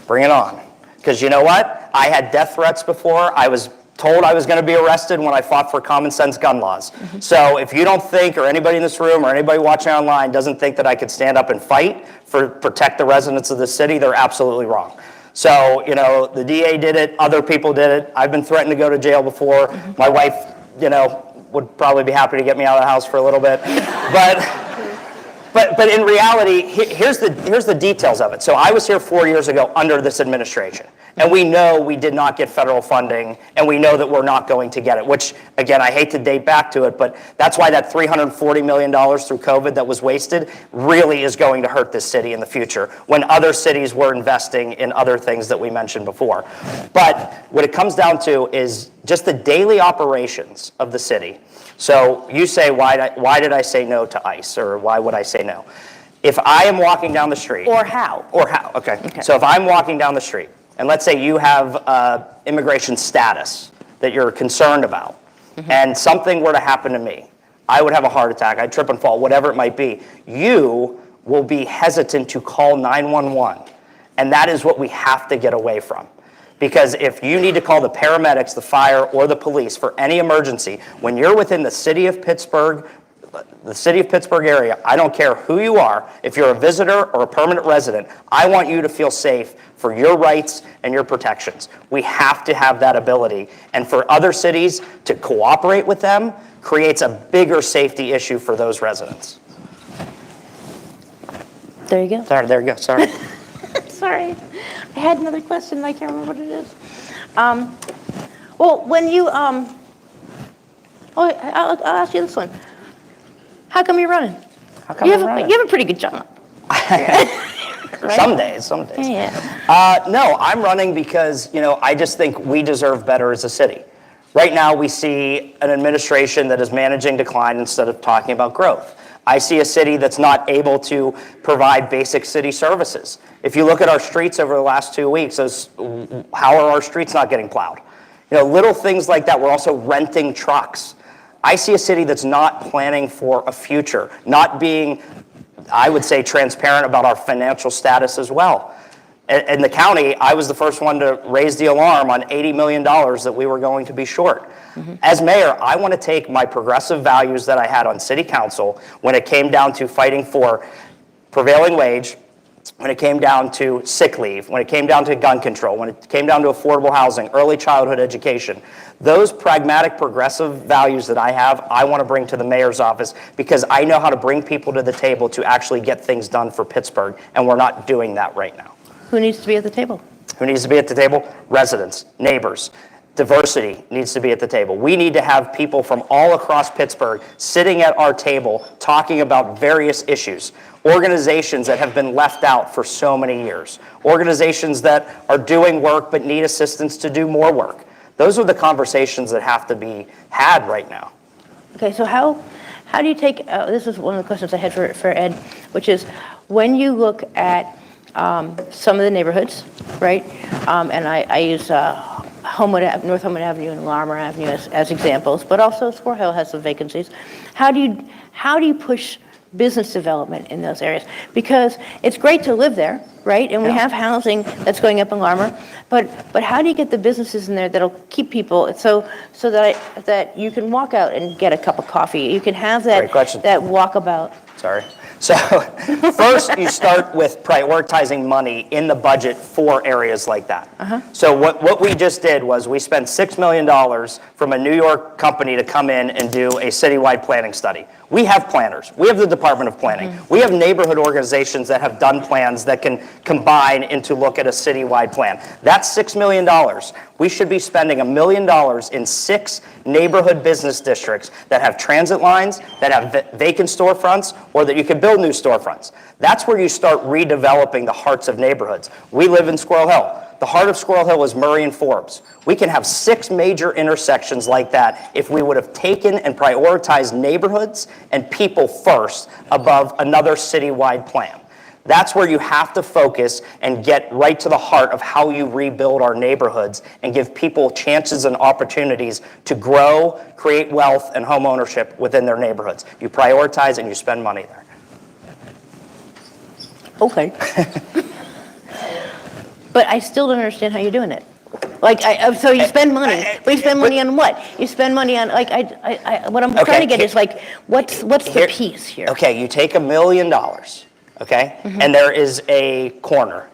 Bring it on. Because you know what? I had death threats before. I was told I was going to be arrested when I fought for common sense gun laws. Mm-hmm. So if you don't think, or anybody in this room, or anybody watching online doesn't think that I could stand up and fight for protect the residents of the city, they're absolutely wrong. So, the DA did it, other people did it. I've been threatened to go to jail before. Mm-hmm. My wife, would probably be happy to get me out of the house for a little bit. But in reality, here's the details of it. So I was here 4 years ago under this administration. And we know we did not get federal funding, and we know that we're not going to get it, which, again, I hate to date back to it, but that's why that $340 million through COVID that was wasted really is going to hurt this city in the future, when other cities were investing in other things that we mentioned before. But what it comes down to is just the daily operations of the city. So you say, why did I say no to ICE, or why would I say no? If I am walking down the street. Or how. Okay. So if I'm walking down the street, and let's say you have immigration status that you're concerned about, mm-hmm. and something were to happen to me, I would have a heart attack, I'd trip and fall, whatever it might be, you will be hesitant to call 911. And that is what we have to get away from. Because if you need to call the paramedics, the fire, or the police for any emergency, when you're within the city of Pittsburgh area, I don't care who you are, if you're a visitor or a permanent resident, I want you to feel safe for your rights and your protections. We have to have that ability. And for other cities to cooperate with them creates a bigger safety issue for those residents. There you go. Sorry, there you go, sorry. Sorry. I had another question, and I can't remember what it is. Well, when you, I'll ask you this one. How come you're running? How come I'm running? You have a pretty good job. Right? Some days. Yeah. No, I'm running because, I just think we deserve better as a city. Right now, we see an administration that is managing decline instead of talking about growth. I see a city that's not able to provide basic city services. If you look at our streets over the last 2 weeks, how are our streets not getting plowed? Little things like that. We're also renting trucks. I see a city that's not planning for a future, not being, I would say, transparent about our financial status as well. In the county, I was the first one to raise the alarm on $80 million that we were going to be short. Mm-hmm. As mayor, I want to take my progressive values that I had on city council when it came down to fighting for prevailing wage, when it came down to sick leave, when it came down to gun control, when it came down to affordable housing, early childhood education. Those pragmatic progressive values that I have, I want to bring to the mayor's office because I know how to bring people to the table to actually get things done for Pittsburgh, and we're not doing that right now. Who needs to be at the table? Who needs to be at the table? Residents, neighbors. Diversity needs to be at the table. We need to have people from all across Pittsburgh sitting at our table talking about various issues. Organizations that have been left out for so many years. Organizations that are doing work but need assistance to do more work. Those are the conversations that have to be had right now. Okay, so how do you take, this is one of the questions I had for Ed, which is when you look at some of the neighborhoods, right? And I use North Homewood Avenue and Larimer Avenue as examples, but also Squirrel Hill has some vacancies. How do you push business development in those areas? Because it's great to live there, right? And we have housing that's going up in Larimer, but how do you get the businesses in there that'll keep people so that you can walk out and get a cup of coffee? You can have that walkabout. Sorry. So first, you start with prioritizing money in the budget for areas like that. Uh-huh. So what we just did was we spent $6 million from a New York company to come in and do a citywide planning study. We have planners. We have the Department of Planning. Mm-hmm. We have neighborhood organizations that have done plans that can combine into look at a citywide plan. That's $6 million. We should be spending $1 million in 6 neighborhood business districts that have transit lines, that have vacant storefronts, or that you can build new storefronts. That's where you start redeveloping the hearts of neighborhoods. We live in Squirrel Hill. The heart of Squirrel Hill is Murray and Forbes. We can have 6 major intersections like that if we would have taken and prioritized neighborhoods and people first above another citywide plan. That's where you have to focus and get right to the heart of how you rebuild our neighborhoods and give people chances and opportunities to grow, create wealth, and home ownership within their neighborhoods. You prioritize and you spend money there. Okay. But I still don't understand how you're doing it. So you spend money. But you spend money on what? You spend money on, what I'm trying to get is what's the piece here? Okay, you take $1 million, okay? Mm-hmm. And there is a corner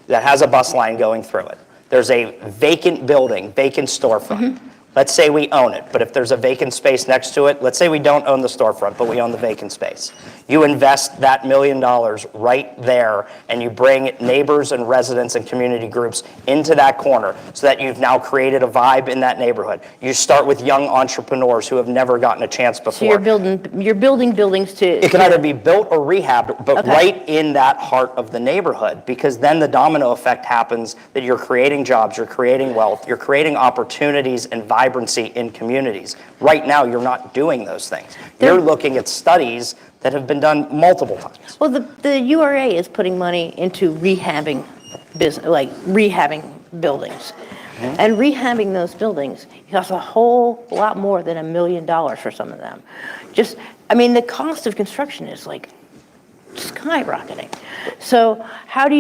that has a bus line going through it. There's a vacant building, vacant storefront. Mm-hmm. Let's say we own it, but if there's a vacant space next to it, let's say we don't own the storefront, but we own the vacant space. You invest that $1 million right there, and you bring neighbors and residents and community groups into that corner so that you've now created a vibe in that neighborhood. You start with young entrepreneurs who have never gotten a chance before. So you're building buildings to... It can either be built or rehabbed, but right in that heart of the neighborhood, because then the domino effect happens that you're creating jobs, you're creating wealth, you're creating opportunities and vibrancy in communities. Right now, you're not doing those things. You're looking at studies that have been done multiple times. Well, the URA is putting money into rehabbing buildings. Mm-hmm. And rehabbing those buildings costs a whole lot more than $1 million for some of them. The cost of construction is skyrocketing. So how do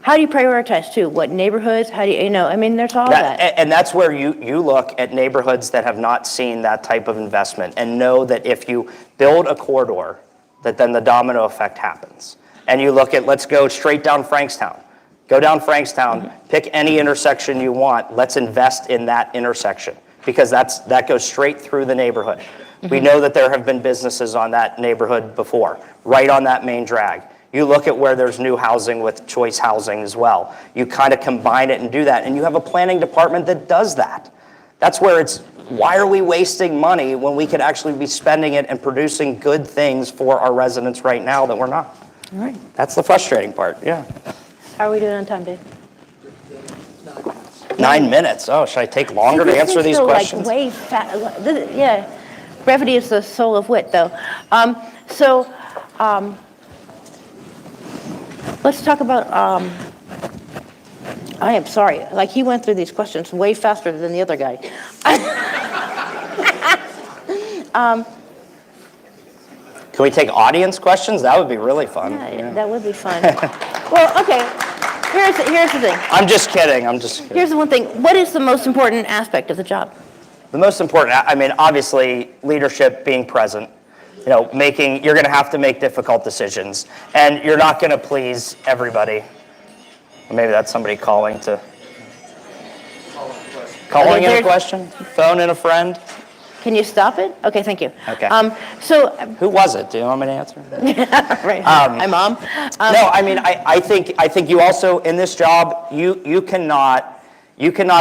how do you prioritize too? What neighborhoods? How do you know? I mean, there's all that. And that's where you look at neighborhoods that have not seen that type of investment and know that if you build a corridor, that then the domino effect happens. And you look at, let's go straight down Frankstown. Go down Frankstown, pick any intersection you want. Let's invest in that intersection because that goes straight through the neighborhood. We know that there have been businesses on that neighborhood before, right on that main drag. You look at where there's new housing with choice housing as well. You kind of combine it and do that, and you have a planning department that does that. That's where it's, why are we wasting money when we could actually be spending it and producing good things for our residents right now that we're not? All right. That's the frustrating part, yeah. How are we doing on time, Dave? 9 minutes. Oh, should I take longer to answer these questions? Like way yeah, brevity is the soul of wit, though. Let's talk about. I am sorry. Like he went through these questions way faster than the other guy. Can we take audience questions? That would be really fun. Yeah, that would be fun. Well, okay. Here's the thing. I'm just kidding. Here's the one thing. What is the most important aspect of the job? The most important, I mean, obviously, leadership, being present, you're going to have to make difficult decisions, and you're not going to please everybody. Or maybe that's somebody calling in a question, phone in a friend. Can you stop it? Okay, thank you. Okay. Who was it? Do you want me to answer? Right. Hi, Mom. No, I mean, I think you also, in this job, you cannot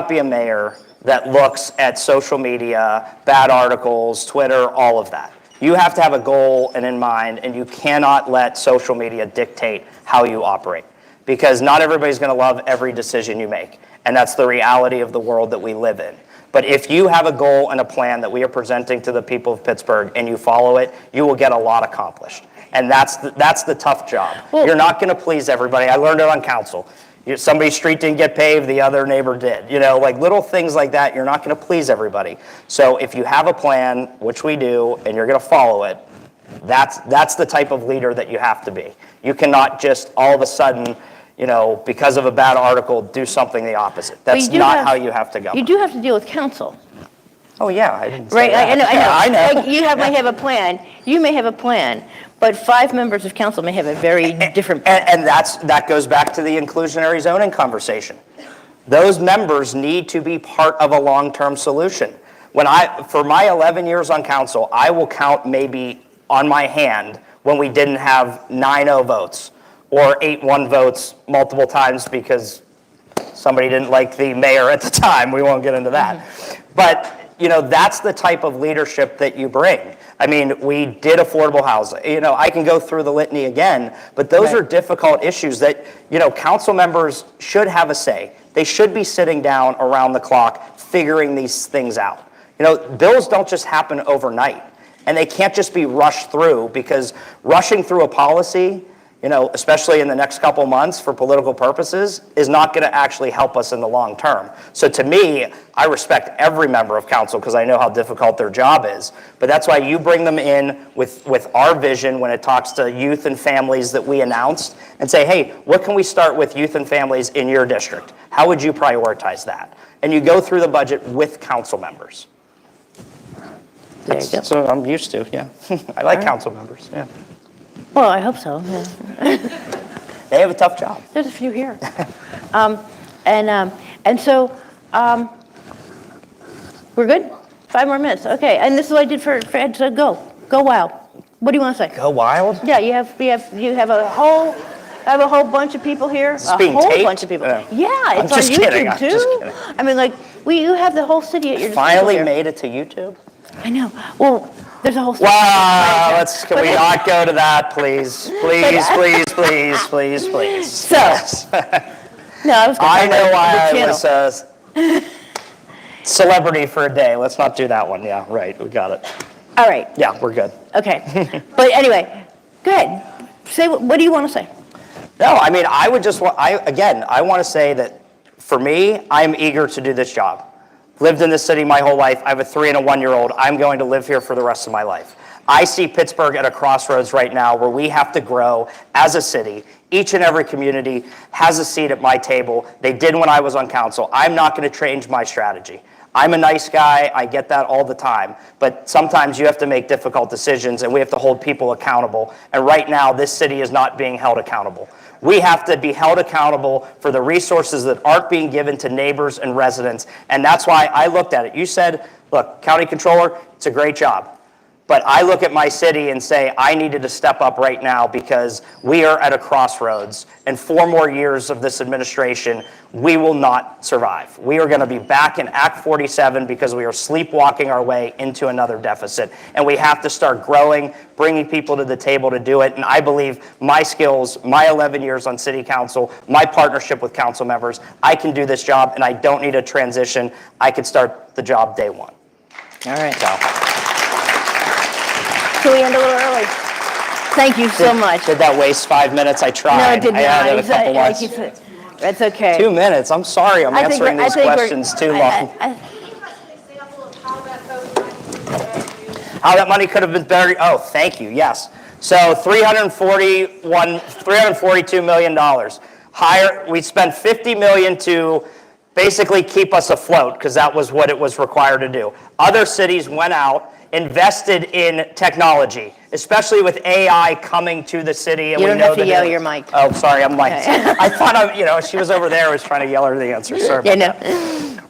be a mayor that looks at social media, bad articles, Twitter, all of that. You have to have a goal and in mind, and you cannot let social media dictate how you operate, because not everybody's going to love every decision you make, and that's the reality of the world that we live in. But if you have a goal and a plan that we are presenting to the people of Pittsburgh and you follow it, you will get a lot accomplished. And that's the tough job. Well, you're not going to please everybody. I learned it on council. Somebody's street didn't get paved, the other neighbor did. Like little things like that, you're not going to please everybody. So if you have a plan, which we do, and you're going to follow it, that's the type of leader that you have to be. You cannot just all of a sudden, because of a bad article, do something the opposite. That's not how you have to go. You do have to deal with council. Oh, yeah, I didn't say right, that. I know. Like, you might have a plan. You may have a plan, but 5 members of council may have a very different plan. And that goes back to the inclusionary zoning conversation. Those members need to be part of a long-term solution. For my 11 years on council, I will count maybe on my hand when we didn't have 9-0 votes or 8-1 votes multiple times because somebody didn't like the mayor at the time. We won't get into that. Mm-hmm. But that's the type of leadership that you bring. I mean, we did affordable housing. I can go through the litany again, but those are difficult issues that, council members should have a say. They should be sitting down around the clock figuring these things out. Bills don't just happen overnight, and they can't just be rushed through, because rushing through a policy, especially in the next couple months for political purposes, is not going to actually help us in the long term. So to me, I respect every member of council because I know how difficult their job is. But that's why you bring them in with our vision when it talks to youth and families that we announced and say, hey, what can we start with youth and families in your district? How would you prioritize that? And you go through the budget with council members. That's what I'm used to, yeah. I like council members, yeah. Well, I hope so. Yeah. They have a tough job. There's a few here. So we're good? 5 more minutes. Okay. And this is what I did for Ed. So go wild. What do you want to say? Go wild? Yeah. You have a whole bunch of people here. Is this being taped? Bunch of people. Yeah, it's on YouTube too. Just kidding. I mean, you have the whole city at your disposal. Finally made it to YouTube. I know. Well, there's a whole. Wow, can we not go to that, please? Please. So, no, I know why I was a celebrity for a day. Let's not do that one. Yeah, right. We got it. All right. Yeah, we're good. Okay. But anyway, go ahead. Say what do you want to say? No, I mean, I want to say that for me, I'm eager to do this job. Lived in this city my whole life. I have a 3 and a 1-year-old. I'm going to live here for the rest of my life. I see Pittsburgh at a crossroads right now where we have to grow as a city. Each and every community has a seat at my table. They did when I was on council. I'm not going to change my strategy. I'm a nice guy. I get that all the time. But sometimes you have to make difficult decisions, and we have to hold people accountable. And right now, this city is not being held accountable. We have to be held accountable for the resources that aren't being given to neighbors and residents. And that's why I looked at it. You said, look, County Controller, it's a great job. But I look at my city and say, I needed to step up right now because we are at a crossroads. And 4 more years of this administration, we will not survive. We are going to be back in Act 47 because we are sleepwalking our way into another deficit. And we have to start growing, bringing people to the table to do it. And I believe my skills, my 11 years on city council, my partnership with council members, I can do this job and I don't need a transition. I can start the job day one. All right. So. Can we end a little early? Thank you so much. Did that waste 5 minutes? I tried. No, it did not. I added a couple months. That's okay. 2 minutes. I'm sorry. I'm answering these questions too long. How that money could have been better. Oh, thank you. Yes. So $342 million. We spent $50 million to basically keep us afloat because that was what it was required to do. Other cities went out, invested in technology, especially with AI coming to the city. And You we don't know have to that yell, your mic. Oh, sorry, I'm mic'd. I thought she was over there. I was trying to yell her the answer. Sorry about Yeah, that. no.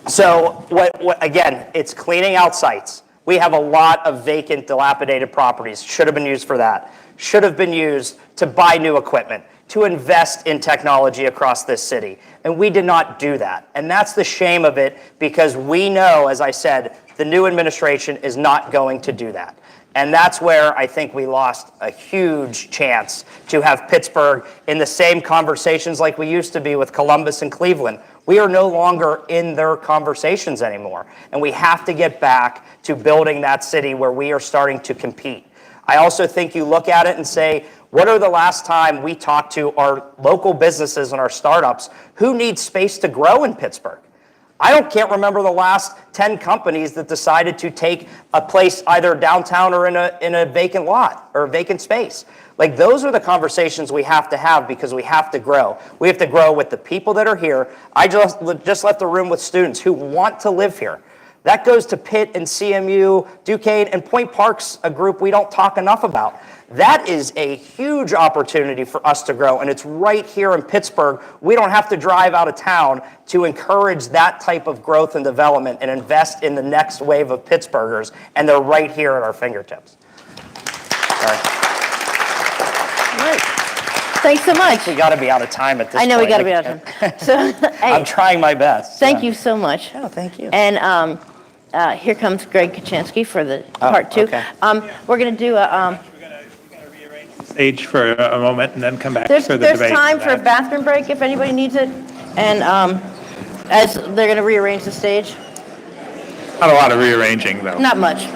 So what again, it's cleaning out sites. We have a lot of vacant, dilapidated properties. Should have been used for that. Should have been used to buy new equipment, to invest in technology across this city. And we did not do that. And that's the shame of it because we know, as I said, the new administration is not going to do that. And that's where I think we lost a huge chance to have Pittsburgh in the same conversations like we used to be with Columbus and Cleveland. We are no longer in their conversations anymore. And we have to get back to building that city where we are starting to compete. I also think you look at it and say, what are the last time we talked to our local businesses and our startups who need space to grow in Pittsburgh? Can't remember the last 10 companies that decided to take a place either downtown or in a vacant lot or a vacant space. Like those are the conversations we have to have because we have to grow. We have to grow with the people that are here. I just left the room with students who want to live here. That goes to Pitt and CMU, Duquesne, and Point Park's a group we don't talk enough about. That is a huge opportunity for us to grow, and it's right here in Pittsburgh. We don't have to drive out of town to encourage that type of growth and development and invest in the next wave of Pittsburghers, and they're right here at our fingertips. Sorry. Right. Thanks so much. We got to be out of time at this point. I know we got to be out of time. So, I'm trying my best. Thank you so much. Oh, thank you. And here comes Greg Kaczynski for the part 2. okay. We're going to do a. Stage for a moment and then come back There's for the debate. time for a bathroom break if anybody needs it. And as they're going to rearrange the stage. Not a lot of rearranging, though. Not much.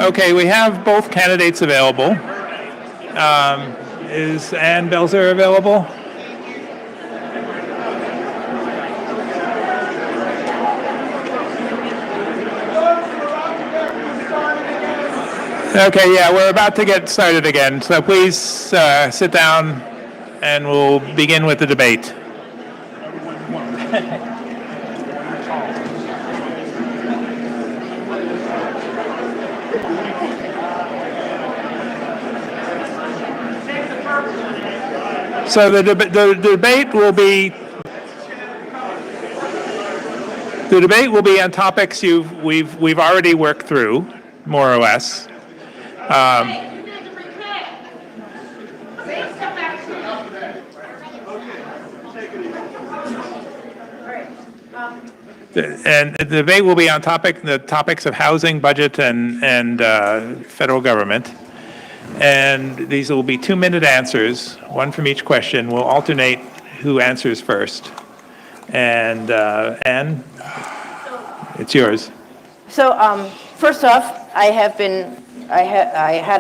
Okay, we have both candidates available. Is Ann Belzer available? Okay, yeah, we're about to get started again, so please sit down and we'll begin with the debate. So the debate will be on topics we've already worked through, more or less. And the debate will be on the topics of housing, budget, and federal government. And these will be 2-minute answers, one from each question. We'll alternate who answers first. And Ann, it's yours. So first off, I had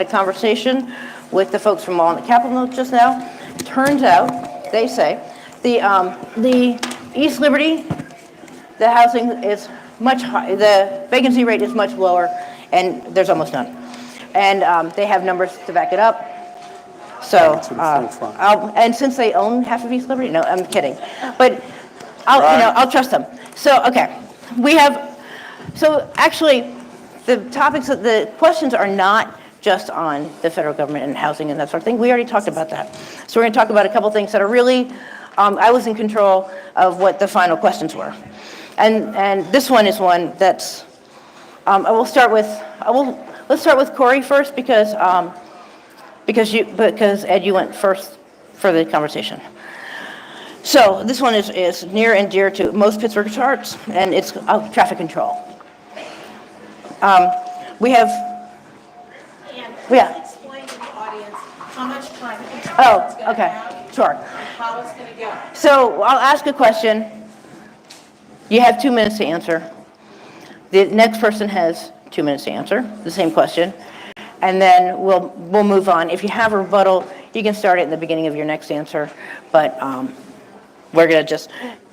a conversation with the folks from Walnut Capitol just now. Turns out, they say, the East Liberty, the housing is much higher, the vacancy rate is much lower, and there's almost none. And they have numbers to back it up. So, and since they own half of East Liberty, no, I'm kidding. But I'll trust them. So, okay, so actually, the questions are not just on the federal government and housing and that sort of thing. We already talked about that. So we're going to talk about a couple things that are really, I was in control of what the final questions were. And this one is one that's, let's start with Corey first because Ed, you went first for the conversation. So this one is near and dear to most Pittsburgh's hearts, and it's traffic control. We have. Yeah. Explain to the audience how much time. Oh, okay, sure. How it's going to go. So I'll ask a question. You have 2 minutes to answer. The next person has 2 minutes to answer the same question, and then we'll move on. If you have a rebuttal, you can start it in the beginning of your next answer, but we're gonna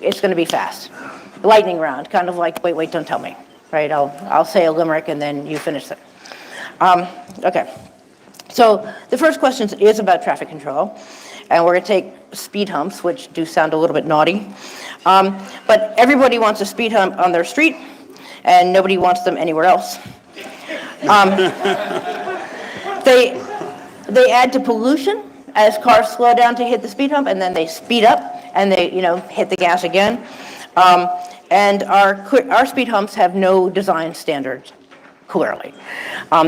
it's gonna be fast. Lightning round, kind of like wait, don't tell me, right? I'll say a limerick and then you finish it. Okay. So the first question is about traffic control, and we're gonna take speed humps, which do sound a little bit naughty, but everybody wants a speed hump on their street, and nobody wants them anywhere else. They add to pollution as cars slow down to hit the speed hump, and then they speed up and they hit the gas again. And our speed humps have no design standards, clearly.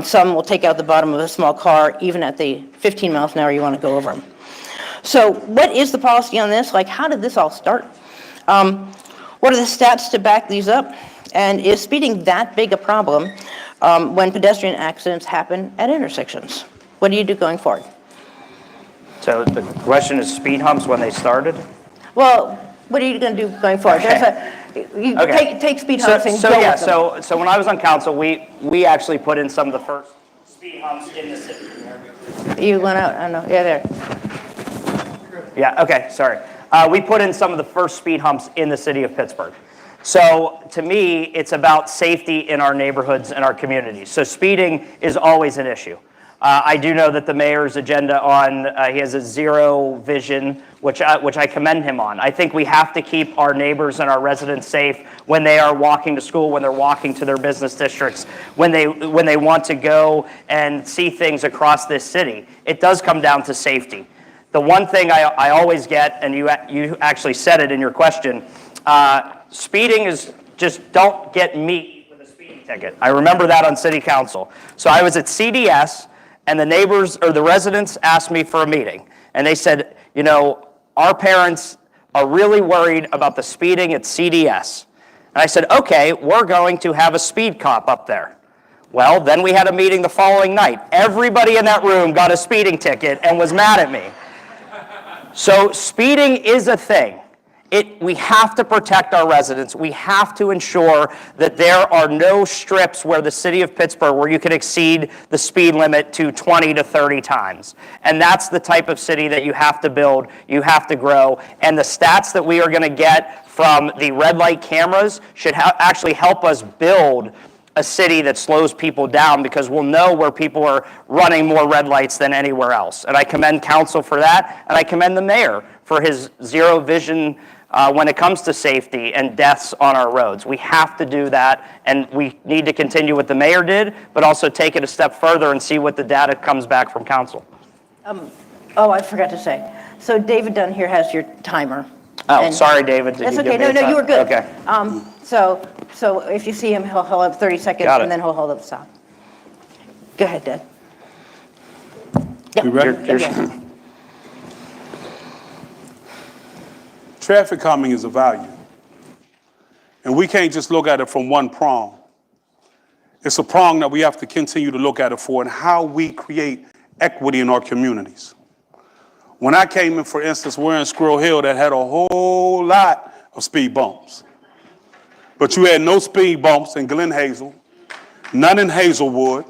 Some will take out the bottom of a small car, even at the 15 miles an hour you want to go over them. So what is the policy on this? Like, how did this all start? What are the stats to back these up? And is speeding that big a problem when pedestrian accidents happen at intersections? What do you do going forward? So the question is speed humps when they started? Well, what are you going to do going forward? Okay. Take speed humps and go with them. So when I was on council, we actually put in some of the first speed humps in the city. You went out, I don't know, yeah, there. Yeah, okay, sorry. We put in some of the first speed humps in the city of Pittsburgh. So to me, it's about safety in our neighborhoods and our communities. So speeding is always an issue. I do know that the mayor's agenda he has a zero vision, which I commend him on. I think we have to keep our neighbors and our residents safe when they are walking to school, when they're walking to their business districts, when they want to go and see things across this city. It does come down to safety. The one thing I always get, and you actually said it in your question, speeding is just don't get meat with a speeding ticket. I remember that on city council. So I was at CDS, and the neighbors or the residents asked me for a meeting. And they said, our parents are really worried about the speeding at CDS. And I said, okay, we're going to have a speed cop up there. Well, then we had a meeting the following night. Everybody in that room got a speeding ticket and was mad at me. So speeding is a thing. We have to protect our residents. We have to ensure that there are no strips where the city of Pittsburgh where you can exceed the speed limit to 20 to 30 times. And that's the type of city that you have to build, you have to grow. And the stats that we are going to get from the red light cameras should actually help us build a city that slows people down, because we'll know where people are running more red lights than anywhere else. And I commend council for that, and I commend the mayor for his zero vision when it comes to safety and deaths on our roads. We have to do that, and we need to continue what the mayor did, but also take it a step further and see what the data comes back from council. Oh, I forgot to say. So David Dunn here has your timer. Oh, And- sorry, David. Did That's you okay. give me No, a you were time? good. Okay. So if you see him, he'll hold up 30 seconds, Got it. and then he'll hold up stop. Go ahead, Dad. Yeah, You ready? yeah. Traffic calming is a value. And we can't just look at it from one prong. It's a prong that we have to continue to look at it for, and how we create equity in our communities. When I came in, for instance, we're in Squirrel Hill that had a whole lot of speed bumps. But you had no speed bumps in Glen Hazel, none in Hazelwood,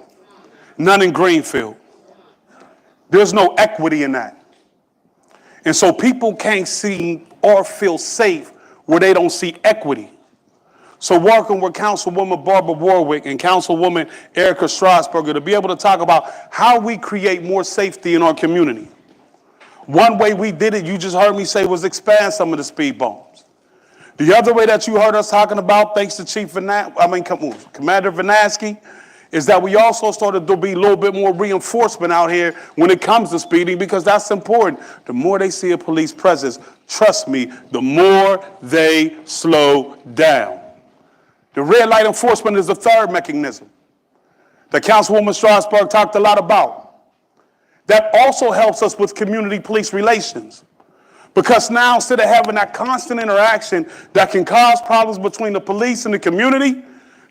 none in Greenfield. There's no equity in that. And so people can't see or feel safe where they don't see equity. So working with Councilwoman Barbara Warwick and Councilwoman Erica Strasburger to be able to talk about how we create more safety in our community. One way we did it, you just heard me say, was expand some of the speed bumps. The other way that you heard us talking about, thanks to Commander Vanaski, is that we also started to be a little bit more reinforcement out here when it comes to speeding, because that's important. The more they see a police presence, trust me, the more they slow down. The red light enforcement is the third mechanism that Councilwoman Strasburg talked a lot about. That also helps us with community police relations. Because now, instead of having that constant interaction that can cause problems between the police and the community,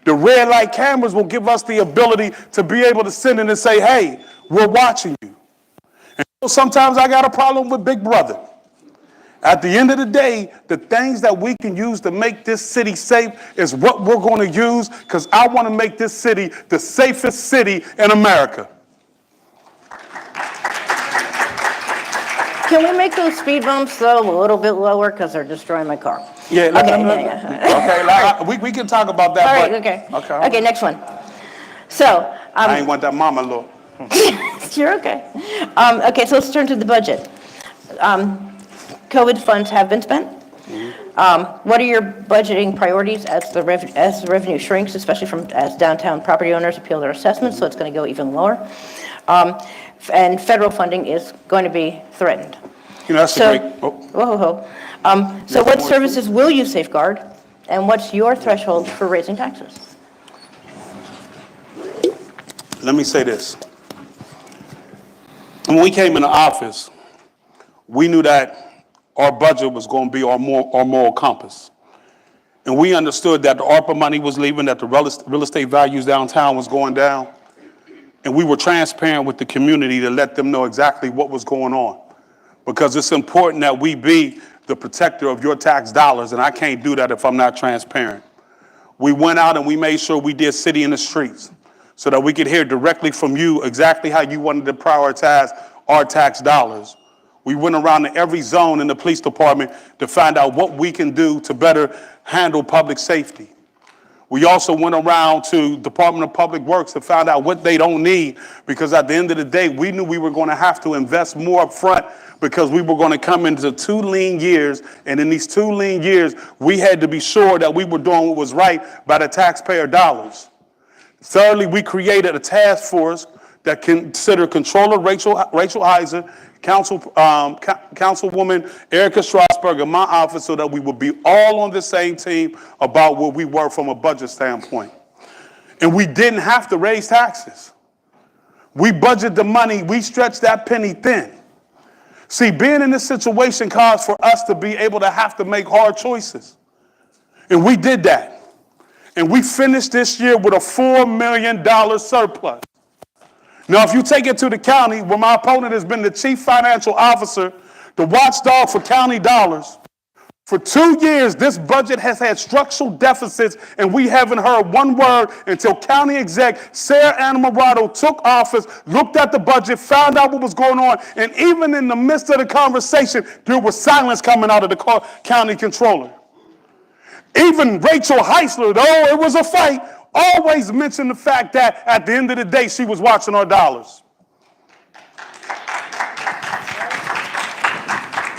the red light cameras will give us the ability to be able to send in and say, hey, we're watching you. And so sometimes I got a problem with Big Brother. At the end of the day, the things that we can use to make this city safe is what we're going to use, because I want to make this city the safest city in America. Can we make those speed bumps, though, a little bit lower, because they're destroying my car? Yeah, Okay, we can talk about that. All right, but, okay. Okay, next one. So, I ain't want that mama look. you're okay. Okay, so let's turn to the budget. COVID funds have been spent. What are your budgeting priorities as the revenue shrinks, especially as downtown property owners appeal their assessments, so it's going to go even lower? And federal funding is going to be threatened. You know, that's So, a great. Oh. whoa. So what services will you safeguard, and what's your threshold for raising taxes? Let me say this. When we came into office, we knew that our budget was going to be our moral compass. And we understood that the ARPA money was leaving, that the real estate values downtown was going down. And we were transparent with the community to let them know exactly what was going on. Because it's important that we be the protector of your tax dollars, and I can't do that if I'm not transparent. We went out and we made sure we did city in the streets so that we could hear directly from you exactly how you wanted to prioritize our tax dollars. We went around to every zone in the police department to find out what we can do to better handle public safety. We also went around to Department of Public Works and found out what they don't need, because at the end of the day, we knew we were going to have to invest more up front, because we were going to come into 2 lean years, and in these 2 lean years, we had to be sure that we were doing what was right by the taxpayer dollars. Thirdly, we created a task force that considered Controller Rachel Heiser, Councilwoman Erica Strasburger, in my office, so that we would be all on the same team about where we were from a budget standpoint. And we didn't have to raise taxes. We budgeted the money, we stretched that penny thin. See, being in this situation caused for us to be able to have to make hard choices. And we did that. And we finished this year with a $4 million surplus. Now, if you take it to the county, where my opponent has been the chief financial officer, the watchdog for county dollars, For 2 years, this budget has had structural deficits, and we haven't heard one word until County Exec Sarah Anamorado took office, looked at the budget, found out what was going on, and even in the midst of the conversation, there was silence coming out of the county controller. Even Rachel Heisler, though it was a fight, always mentioned the fact that at the end of the day, she was watching our dollars.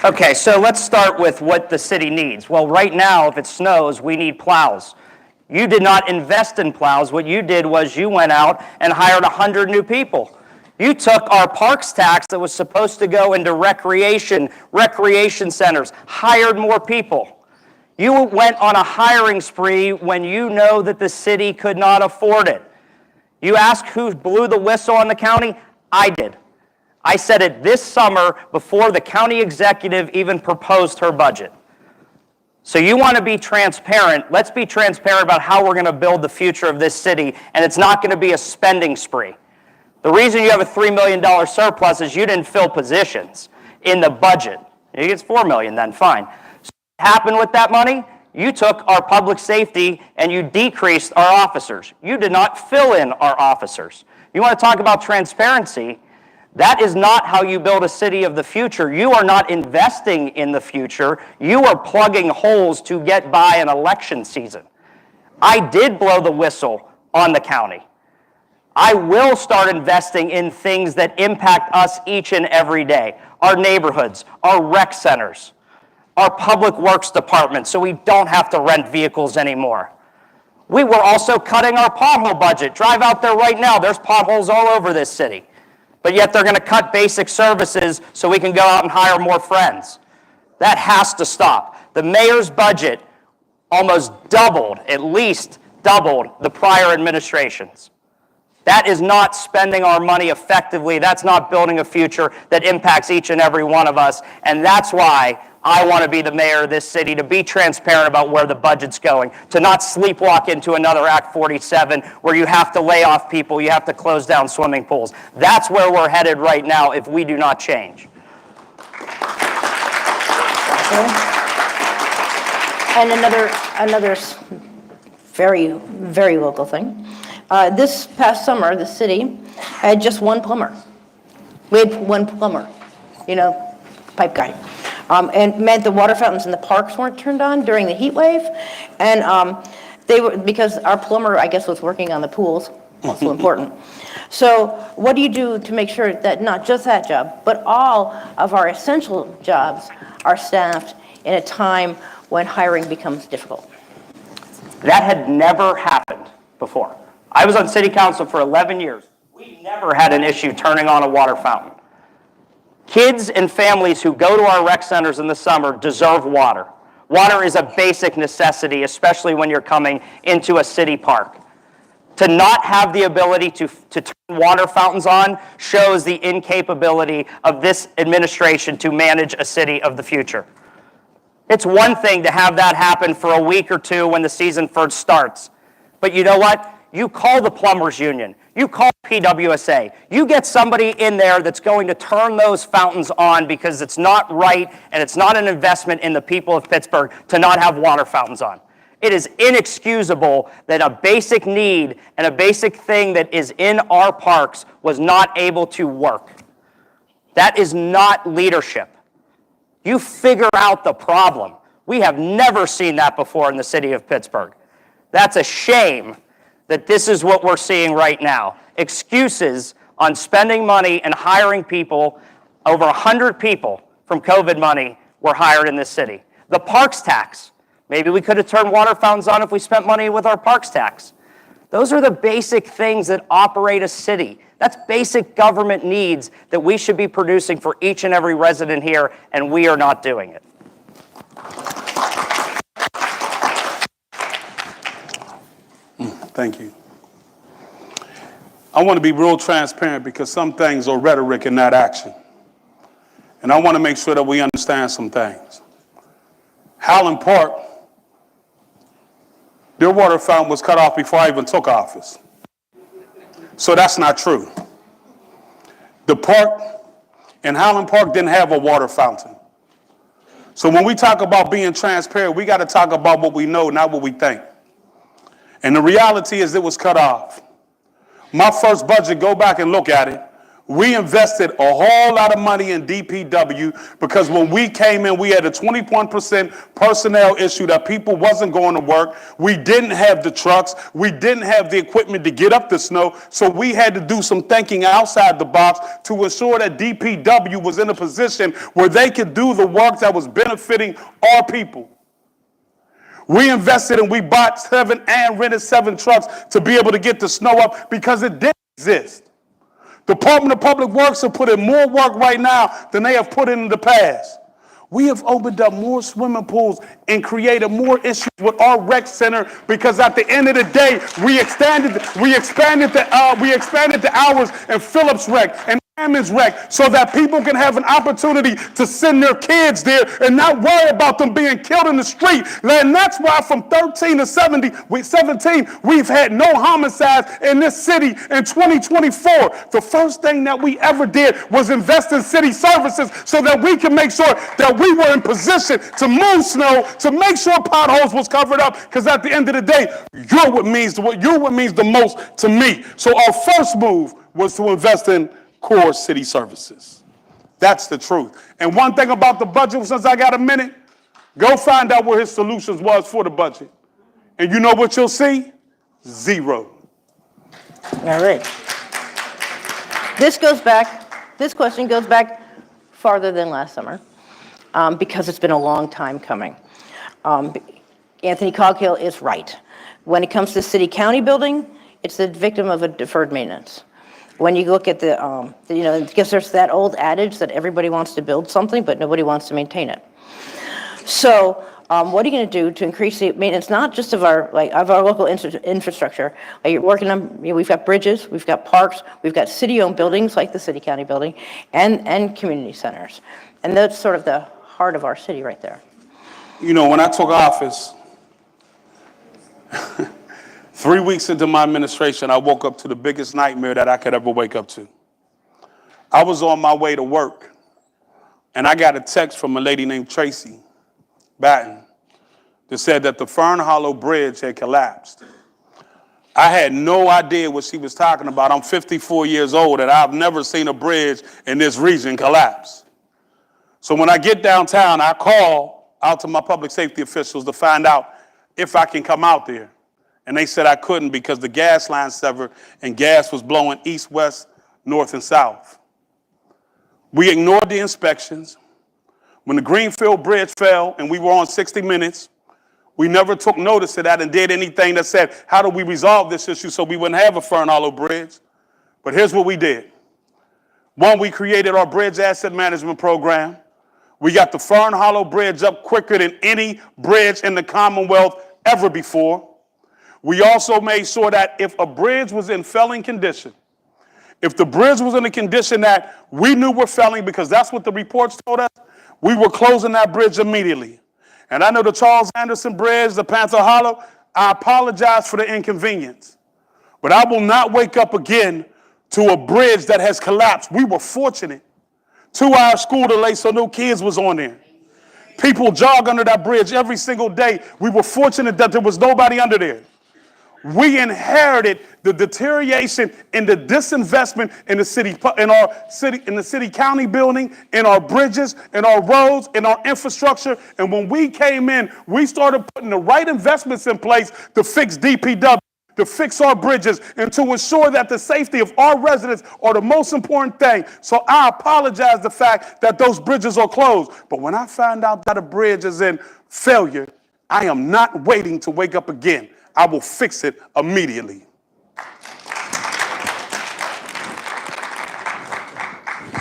Okay, so let's start with what the city needs. Well, right now, if it snows, we need plows. You did not invest in plows. What you did was you went out and hired 100 new people. You took our parks tax that was supposed to go into recreation centers, hired more people. You went on a hiring spree when you know that the city could not afford it. You ask who blew the whistle on the county? I did. I said it this summer before the county executive even proposed her budget. So you want to be transparent. Let's be transparent about how we're going to build the future of this city, and it's not going to be a spending spree. The reason you have a $3 million surplus is you didn't fill positions in the budget. It's $4 million then, fine. So what happened with that money? You took our public safety and you decreased our officers. You did not fill in our officers. You want to talk about transparency? That is not how you build a city of the future. You are not investing in the future. You are plugging holes to get by an election season. I did blow the whistle on the county. I will start investing in things that impact us each and every day. Our neighborhoods, our rec centers, our public works department, so we don't have to rent vehicles anymore. We were also cutting our pothole budget. Drive out there right now, there's potholes all over this city. But yet they're going to cut basic services so we can go out and hire more friends. That has to stop. The mayor's budget almost doubled, at least doubled, the prior administration's. That is not spending our money effectively. That's not building a future that impacts each and every one of us. And that's why I want to be the mayor of this city, to be transparent about where the budget's going, to not sleepwalk into another Act 47 where you have to lay off people, you have to close down swimming pools. That's where we're headed right now if we do not change. And another very, very local thing. This past summer, the city had just one plumber. We had one plumber, pipe guy. And meant the water fountains in the parks weren't turned on during the heat wave. And they were, because our plumber, I guess, was working on the pools, also important. So what do you do to make sure that not just that job, but all of our essential jobs are staffed in a time when hiring becomes difficult? That had never happened before. I was on city council for 11 years. We never had an issue turning on a water fountain. Kids and families who go to our rec centers in the summer deserve water. Water is a basic necessity, especially when you're coming into a city park. To not have the ability to turn water fountains on shows the incapability of this administration to manage a city of the future. It's one thing to have that happen for a week or two when the season first starts. But you know what? You call the plumbers union. You call PWSA. You get somebody in there that's going to turn those fountains on, because it's not right and it's not an investment in the people of Pittsburgh to not have water fountains on. It is inexcusable that a basic need and a basic thing that is in our parks was not able to work. That is not leadership. You figure out the problem. We have never seen that before in the city of Pittsburgh. That's a shame that this is what we're seeing right now. Excuses on spending money and hiring people. Over 100 people from COVID money were hired in this city. The parks tax. Maybe we could have turned water fountains on if we spent money with our parks tax. Those are the basic things that operate a city. That's basic government needs that we should be producing for each and every resident here, and we are not doing it. Thank you. I want to be real transparent, because some things are rhetoric and not action. And I want to make sure that we understand some things. Highland Park, their water fountain was cut off before I even took office. So that's not true. The park in Highland Park didn't have a water fountain. So when we talk about being transparent, we got to talk about what we know, not what we think. And the reality is it was cut off. My first budget, go back and look at it. We invested a whole lot of money in DPW because when we came in, we had a 21% personnel issue that people wasn't going to work. We didn't have the trucks. We didn't have the equipment to get up the snow. So we had to do some thinking outside the box to ensure that DPW was in a position where they could do the work that was benefiting our people. We invested and we bought 7 and rented 7 trucks to be able to get the snow up because it didn't exist. Department of Public Works have put in more work right now than they have put in the past. We have opened up more swimming pools and created more issues with our rec center because at the end of the day, we expanded the hours in Phillips Rec and Hammond's Rec so that people can have an opportunity to send their kids there and not worry about them being killed in the street. And that's why from 13 to 17, we've had no homicides in this city in 2024. The first thing that we ever did was invest in city services so that we can make sure that we were in position to move snow, to make sure potholes was covered up, because at the end of the day, you're what means the most to me. So our first move was to invest in core city services. That's the truth. And one thing about the budget, since I got a minute, go find out where his solutions was for the budget. And you know what you'll see? Zero. All right. This question goes back farther than last summer because it's been a long time coming. Anthony Coghill is right. When it comes to city-county building, it's the victim of a deferred maintenance. When you look at because there's that old adage that everybody wants to build something, but nobody wants to maintain it. So what are you going to do to increase the maintenance, not just of our local infrastructure? You're working on, we've got bridges, we've got parks, we've got city-owned buildings like the city-county building, and community centers. And that's sort of the heart of our city right there. You know, when I took office, 3 weeks into my administration, I woke up to the biggest nightmare that I could ever wake up to. I was on my way to work, and I got a text from a lady named Tracy Batten that said that the Fern Hollow Bridge had collapsed. I had no idea what she was talking about. I'm 54 years old, and I've never seen a bridge in this region collapse. So when I get downtown, I call out to my public safety officials to find out if I can come out there. And they said I couldn't because the gas line severed and gas was blowing east, west, north, and south. We ignored the inspections. When the Greenfield Bridge fell and we were on 60 Minutes, we never took notice of that and did anything that said, how do we resolve this issue so we wouldn't have a Fern Hollow Bridge? But here's what we did. One, we created our bridge asset management program. We got the Fern Hollow Bridge up quicker than any bridge in the Commonwealth ever before. We also made sure that if a bridge was in failing condition, if the bridge was in a condition that we knew were failing, because that's what the reports told us, we were closing that bridge immediately. And I know the Charles Anderson Bridge, the Panther Hollow, I apologize for the inconvenience. But I will not wake up again to a bridge that has collapsed. We were fortunate. 2-hour school delay, so no kids was on there. People jog under that bridge every single day. We were fortunate that there was nobody under there. We inherited the deterioration and the disinvestment in the city county building, in our bridges, in our roads, in our infrastructure. And when we came in, we started putting the right investments in place to fix DPW, to fix our bridges, and to ensure that the safety of our residents are the most important thing. So I apologize the fact that those bridges are closed. But when I find out that a bridge is in failure, I am not waiting to wake up again. I will fix it immediately.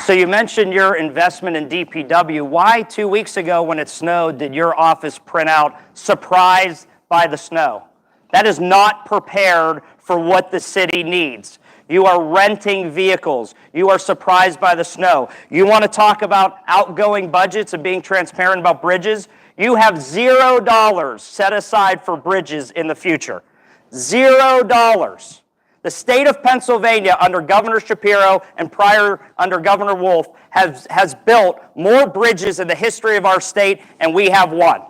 So you mentioned your investment in DPW. Why 2 weeks ago when it snowed did your office print out "surprised by the snow"? That is not prepared for what the city needs. You are renting vehicles. You are surprised by the snow. You want to talk about outgoing budgets and being transparent about bridges? You have $0 set aside for bridges in the future. $0. The state of Pennsylvania under Governor Shapiro and prior under Governor Wolf has built more bridges in the history of our state, and we have one.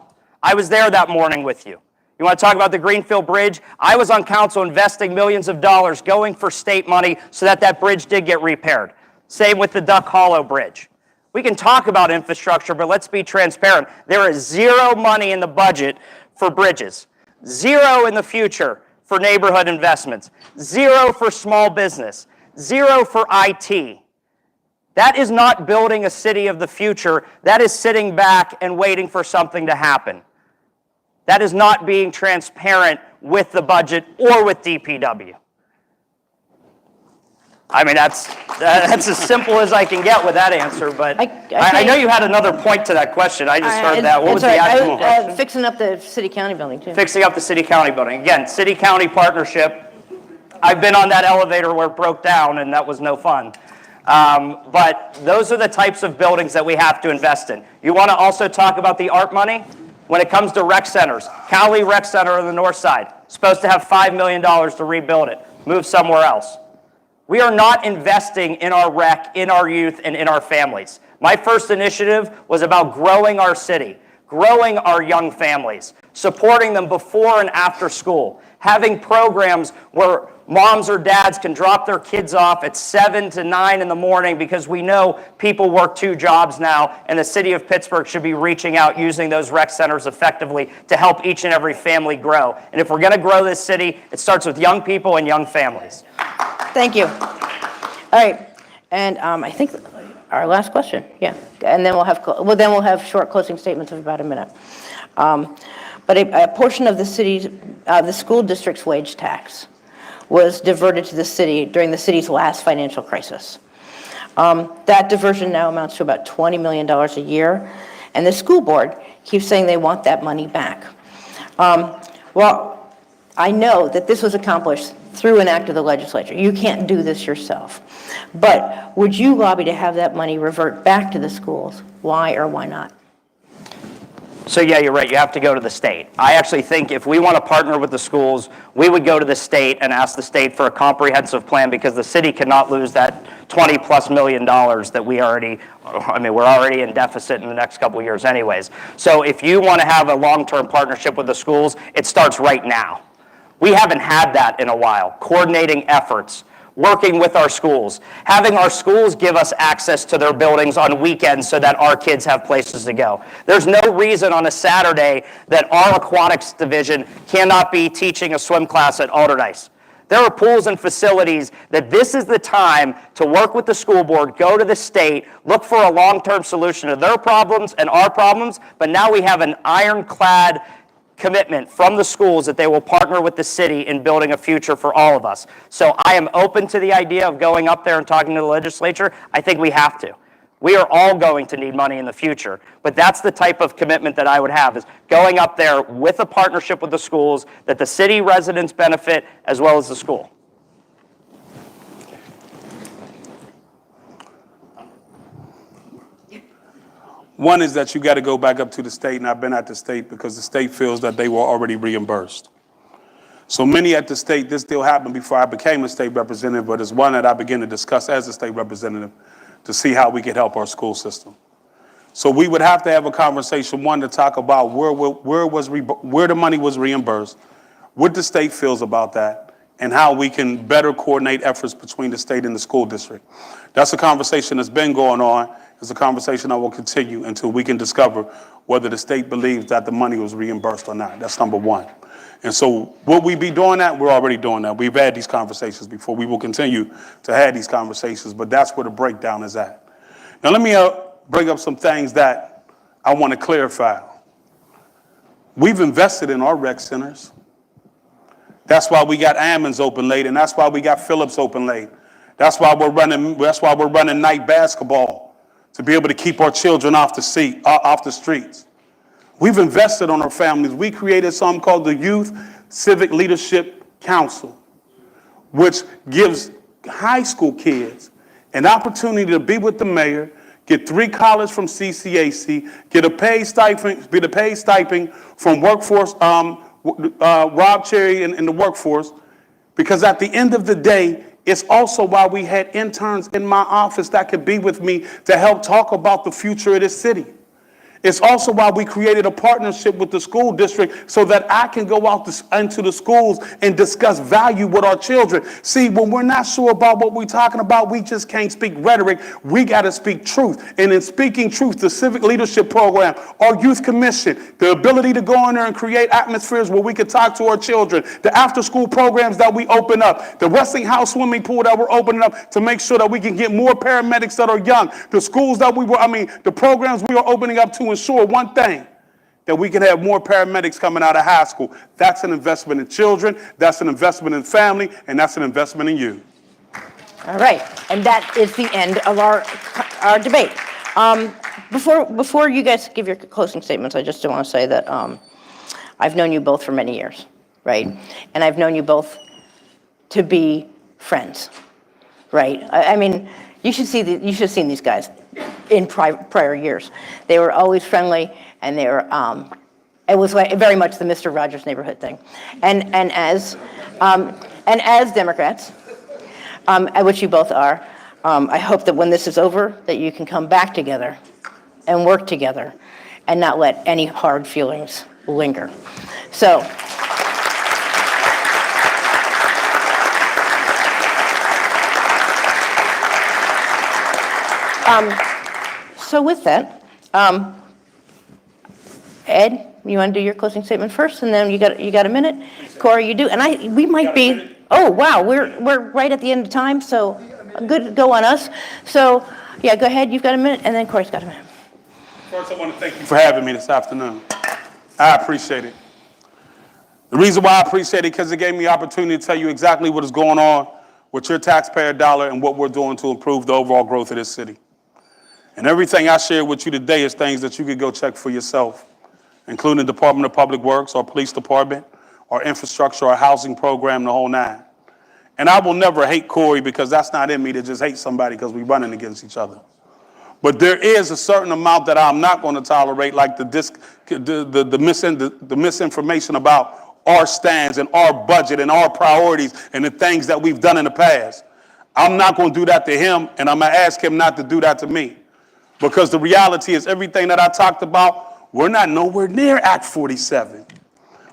I was there that morning with you. You want to talk about the Greenfield Bridge? I was on council investing millions of dollars going for state money so that that bridge did get repaired. Same with the Duck Hollow Bridge. We can talk about infrastructure, but let's be transparent. There is zero money in the budget for bridges, zero in the future for neighborhood investments, zero for small business, zero for IT. That is not building a city of the future. That is sitting back and waiting for something to happen. That is not being transparent with the budget or with DPW. I mean, that's as simple as I can get with that answer, but I know you had another point to that question. I just heard that. What was the actual question? Fixing up the city-county building, too. Fixing up the city-county building. Again, city-county partnership. I've been on that elevator where it broke down, and that was no fun. But those are the types of buildings that we have to invest in. You want to also talk about the art money? When it comes to rec centers, Cowley Rec Center on the north side, supposed to have $5 million to rebuild it, move somewhere else. We are not investing in our rec, in our youth, and in our families. My first initiative was about growing our city, growing our young families, supporting them before and after school, having programs where moms or dads can drop their kids off at 7 to 9 in the morning because we know people work 2 jobs now, and the city of Pittsburgh should be reaching out using those rec centers effectively to help each and every family grow. And if we're going to grow this city, it starts with young people and young families. Thank you. All right, and I think our last question, yeah, and then we'll have short closing statements of about a minute. But a portion of the school district's wage tax was diverted to the city during the city's last financial crisis. That diversion now amounts to about $20 million a year, and the school board keeps saying they want that money back. Well, I know that this was accomplished through an act of the legislature. You can't do this yourself. But would you lobby to have that money revert back to the schools? Why or why not? So yeah, you're right, you have to go to the state. I actually think if we want to partner with the schools, we would go to the state and ask the state for a comprehensive plan because the city cannot lose that $20+ million that we're already in deficit in the next couple of years anyways. So if you want to have a long-term partnership with the schools, it starts right now. We haven't had that in a while, coordinating efforts, working with our schools, having our schools give us access to their buildings on weekends so that our kids have places to go. There's no reason on a Saturday that our aquatics division cannot be teaching a swim class at Alderdice. There are pools and facilities that this is the time to work with the school board, go to the state, look for a long-term solution to their problems and our problems, but now we have an ironclad commitment from the schools that they will partner with the city in building a future for all of us. So I am open to the idea of going up there and talking to the legislature. I think we have to. We are all going to need money in the future, but that's the type of commitment that I would have, is going up there with a partnership with the schools that the city residents benefit as well as the school. One is that you got to go back up to the state, and I've been at the state because the state feels that they were already reimbursed. So many at the state, this deal happened before I became a state representative, but it's one that I began to discuss as a state representative to see how we could help our school system. So we would have to have a conversation, one, to talk about where the money was reimbursed, what the state feels about that, and how we can better coordinate efforts between the state and the school district. That's a conversation that's been going on. It's a conversation I will continue until we can discover whether the state believes that the money was reimbursed or not. That's number one. And so will we be doing that? We're already doing that. We've had these conversations before. We will continue to have these conversations, but that's where the breakdown is at. Now let me bring up some things that I want to clarify. We've invested in our rec centers. That's why we got Ammons open late, and that's why we got Phillips open late. That's why we're running night basketball, to be able to keep our children off the streets. We've invested on our families. We created something called the Youth Civic Leadership Council, which gives high school kids an opportunity to be with the mayor, get 3 college from CCAC, get a paid stipend from workforce, Rob Cherry in the workforce, Because at the end of the day, it's also why we had interns in my office that could be with me to help talk about the future of this city. It's also why we created a partnership with the school district so that I can go out into the schools and discuss value with our children. See, when we're not sure about what we're talking about, we just can't speak rhetoric. We got to speak truth. And in speaking truth, the civic leadership program, our youth commission, the ability to go in there and create atmospheres where we can talk to our children, the after school programs that we open up, the Westinghouse swimming pool that we're opening up to make sure that we can get more paramedics that are young, the schools that the programs we are opening up to ensure one thing, that we can have more paramedics coming out of high school. That's an investment in children, that's an investment in family, and that's an investment in you. All right, and that is the end of our debate. Before you guys give your closing statements, I just want to say that I've known you both for many years, right? And I've known you both to be friends, right? I mean, you should have seen these guys in prior years. They were always friendly, and they were. It was like very much the Mr. Rogers neighborhood thing, and as Democrats, which you both are, I hope that when this is over, that you can come back together and work together, and not let any hard feelings linger. So. So with that, Ed, you want to do your closing statement first, and then you got a minute. Corey, you do, and we might be. Oh wow, we're right at the end of time, so good to go on us. So yeah, go ahead. You've got a minute, and then Corey's got a minute. First, I want to thank you for having me this afternoon. I appreciate it. The reason why I appreciate it because it gave me the opportunity to tell you exactly what is going on with your taxpayer dollar and what we're doing to improve the overall growth of this city. And everything I shared with you today is things that you could go check for yourself, including the Department of Public Works, our police department, our infrastructure, our housing program, the whole nine. And I will never hate Corey because that's not in me to just hate somebody because we're running against each other. But there is a certain amount that I'm not going to tolerate, like the misinformation about our stands and our budget and our priorities and the things that we've done in the past. I'm not going to do that to him, and I'm going to ask him not to do that to me. Because the reality is everything that I talked about, we're not nowhere near Act 47.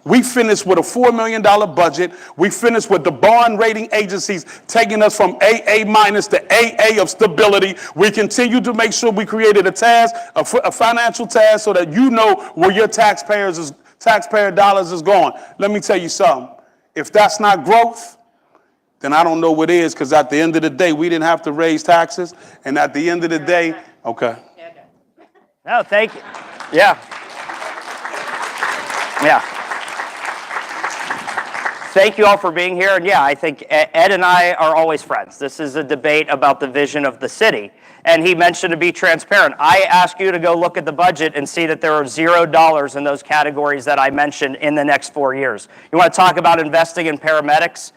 We finished with a $4 million budget. We finished with the bond rating agencies taking us from AA minus to AA of stability. We continue to make sure we created a financial task so that you know where your taxpayer dollars is going. Let me tell you something. If that's not growth, then I don't know what is, because at the end of the day, we didn't have to raise taxes. And at the end of the day, okay. No, thank you. Yeah. Yeah. Thank you all for being here. And yeah, I think Ed and I are always friends. This is a debate about the vision of the city. And he mentioned to be transparent. I ask you to go look at the budget and see that there are $0 in those categories that I mentioned in the next 4 years. You want to talk about investing in paramedics?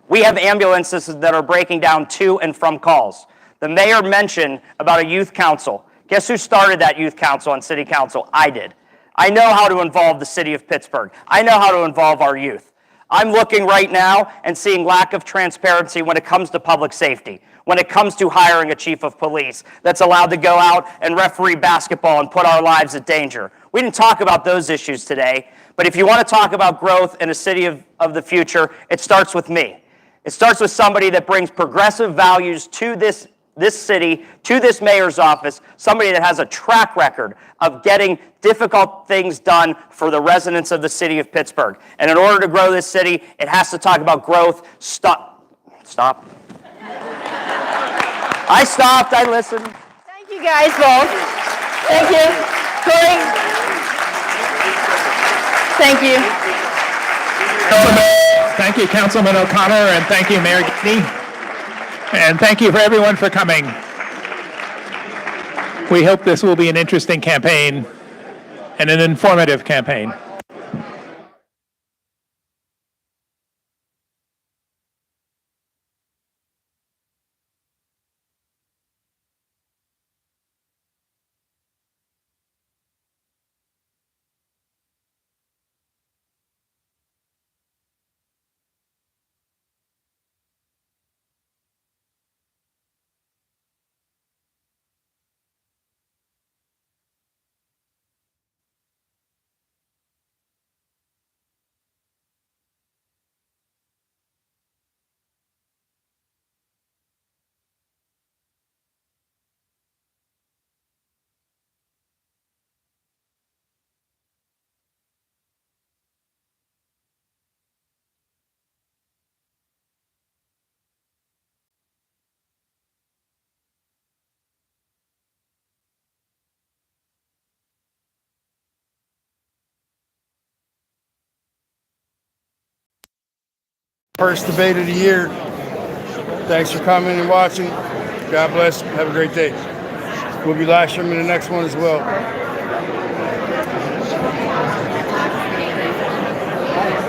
We have ambulances that are breaking down to and from calls. The mayor mentioned about a youth council. Guess who started that youth council on city council? I did. I know how to involve the city of Pittsburgh. I know how to involve our youth. I'm looking right now and seeing lack of transparency when it comes to public safety, when it comes to hiring a chief of police that's allowed to go out and referee basketball and put our lives at danger. We didn't talk about those issues today, but if you want to talk about growth in a city of the future, it starts with me. It starts with somebody that brings progressive values to this city, to this mayor's office, somebody that has a track record of getting difficult things done for the residents of the city of Pittsburgh. And in order to grow this city, it has to talk about growth. Stop. I stopped, I listened. Thank you guys both. Thank you. Corey. Thank you. Thank you, Councilman O'Connor, and thank you, Mayor Gidney. And thank you for everyone for coming. We hope this will be an interesting campaign and an informative campaign. First debate of the year. Thanks for coming and watching. God bless. Have a great day. We'll be live streaming the next one as well.